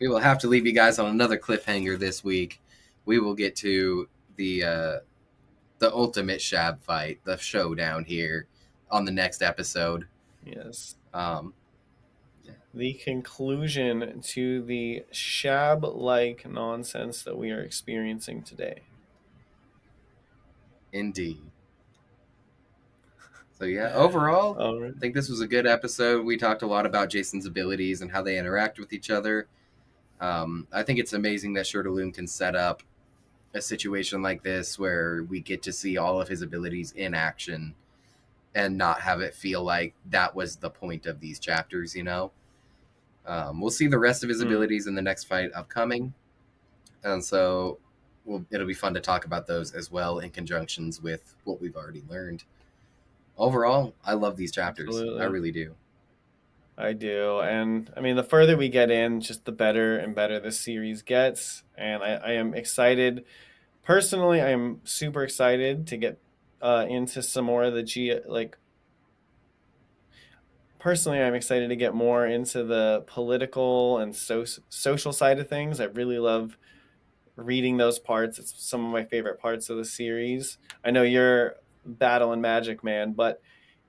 [SPEAKER 3] will have to leave you guys on another cliffhanger this week we will get to the ultimate Shab fight, the showdown here on the next episode.
[SPEAKER 2] Yes.
[SPEAKER 3] Um,
[SPEAKER 2] The conclusion to the Shab-like nonsense that we are experiencing today.
[SPEAKER 3] Indeed. So yeah, overall,
[SPEAKER 2] All right.
[SPEAKER 3] I think this was a good episode. We talked a lot about Jason's abilities and how they interact with each other. I think it's amazing that Shortaloon can set up a situation like this where we get to see all of his abilities in action and not have it feel like that was the point of these chapters, you know? We'll see the rest of his abilities in the next fight upcoming. And so it'll be fun to talk about those as well in conjunctions with what we've already learned. Overall, I love these chapters.
[SPEAKER 2] Absolutely.
[SPEAKER 3] I really do.
[SPEAKER 2] I do. And I mean, the further we get in, just the better and better this series gets. And I am excited. Personally, I am super excited to get into some more of the personally, I'm excited to get more into the political and social side of things. I really love reading those parts. It's some of my favorite parts of the series. I know you're Battle and Magic man, but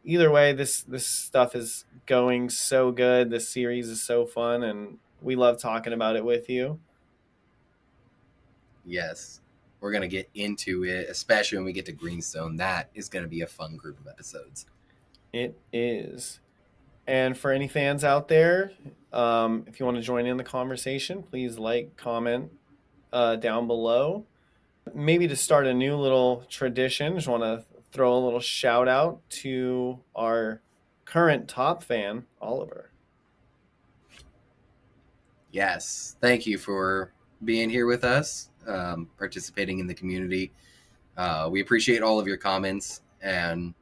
[SPEAKER 2] either way, this stuff is going so good. This series is so fun, and we love talking about it with you.
[SPEAKER 3] Yes. We're going to get into it, especially when we get to Greenstone. That is going to be a fun group of episodes.
[SPEAKER 2] It is. And for any fans out there, if you want to join in the conversation, please like, comment down below. Maybe to start a new little tradition, just want to throw a little shout out to our current top fan, Oliver.
[SPEAKER 3] Yes. Thank you for being here with us, participating in the community. We appreciate all of your comments, and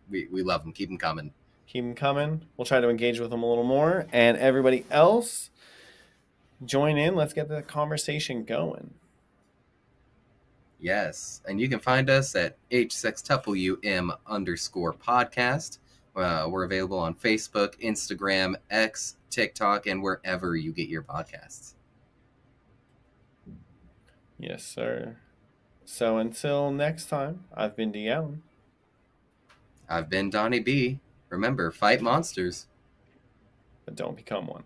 [SPEAKER 3] we love them. Keep them coming.
[SPEAKER 2] Keep them coming. We'll try to engage with them a little more. And everybody else, join in. Let's get the conversation going.
[SPEAKER 3] Yes. And you can find us at HWWM_podcast. We're available on Facebook, Instagram, X, TikTok, and wherever you get your podcasts.
[SPEAKER 2] Yes, sir. So until next time, I've been Deanne.
[SPEAKER 3] I've been Donnie B. Remember, fight monsters,
[SPEAKER 2] But don't become one.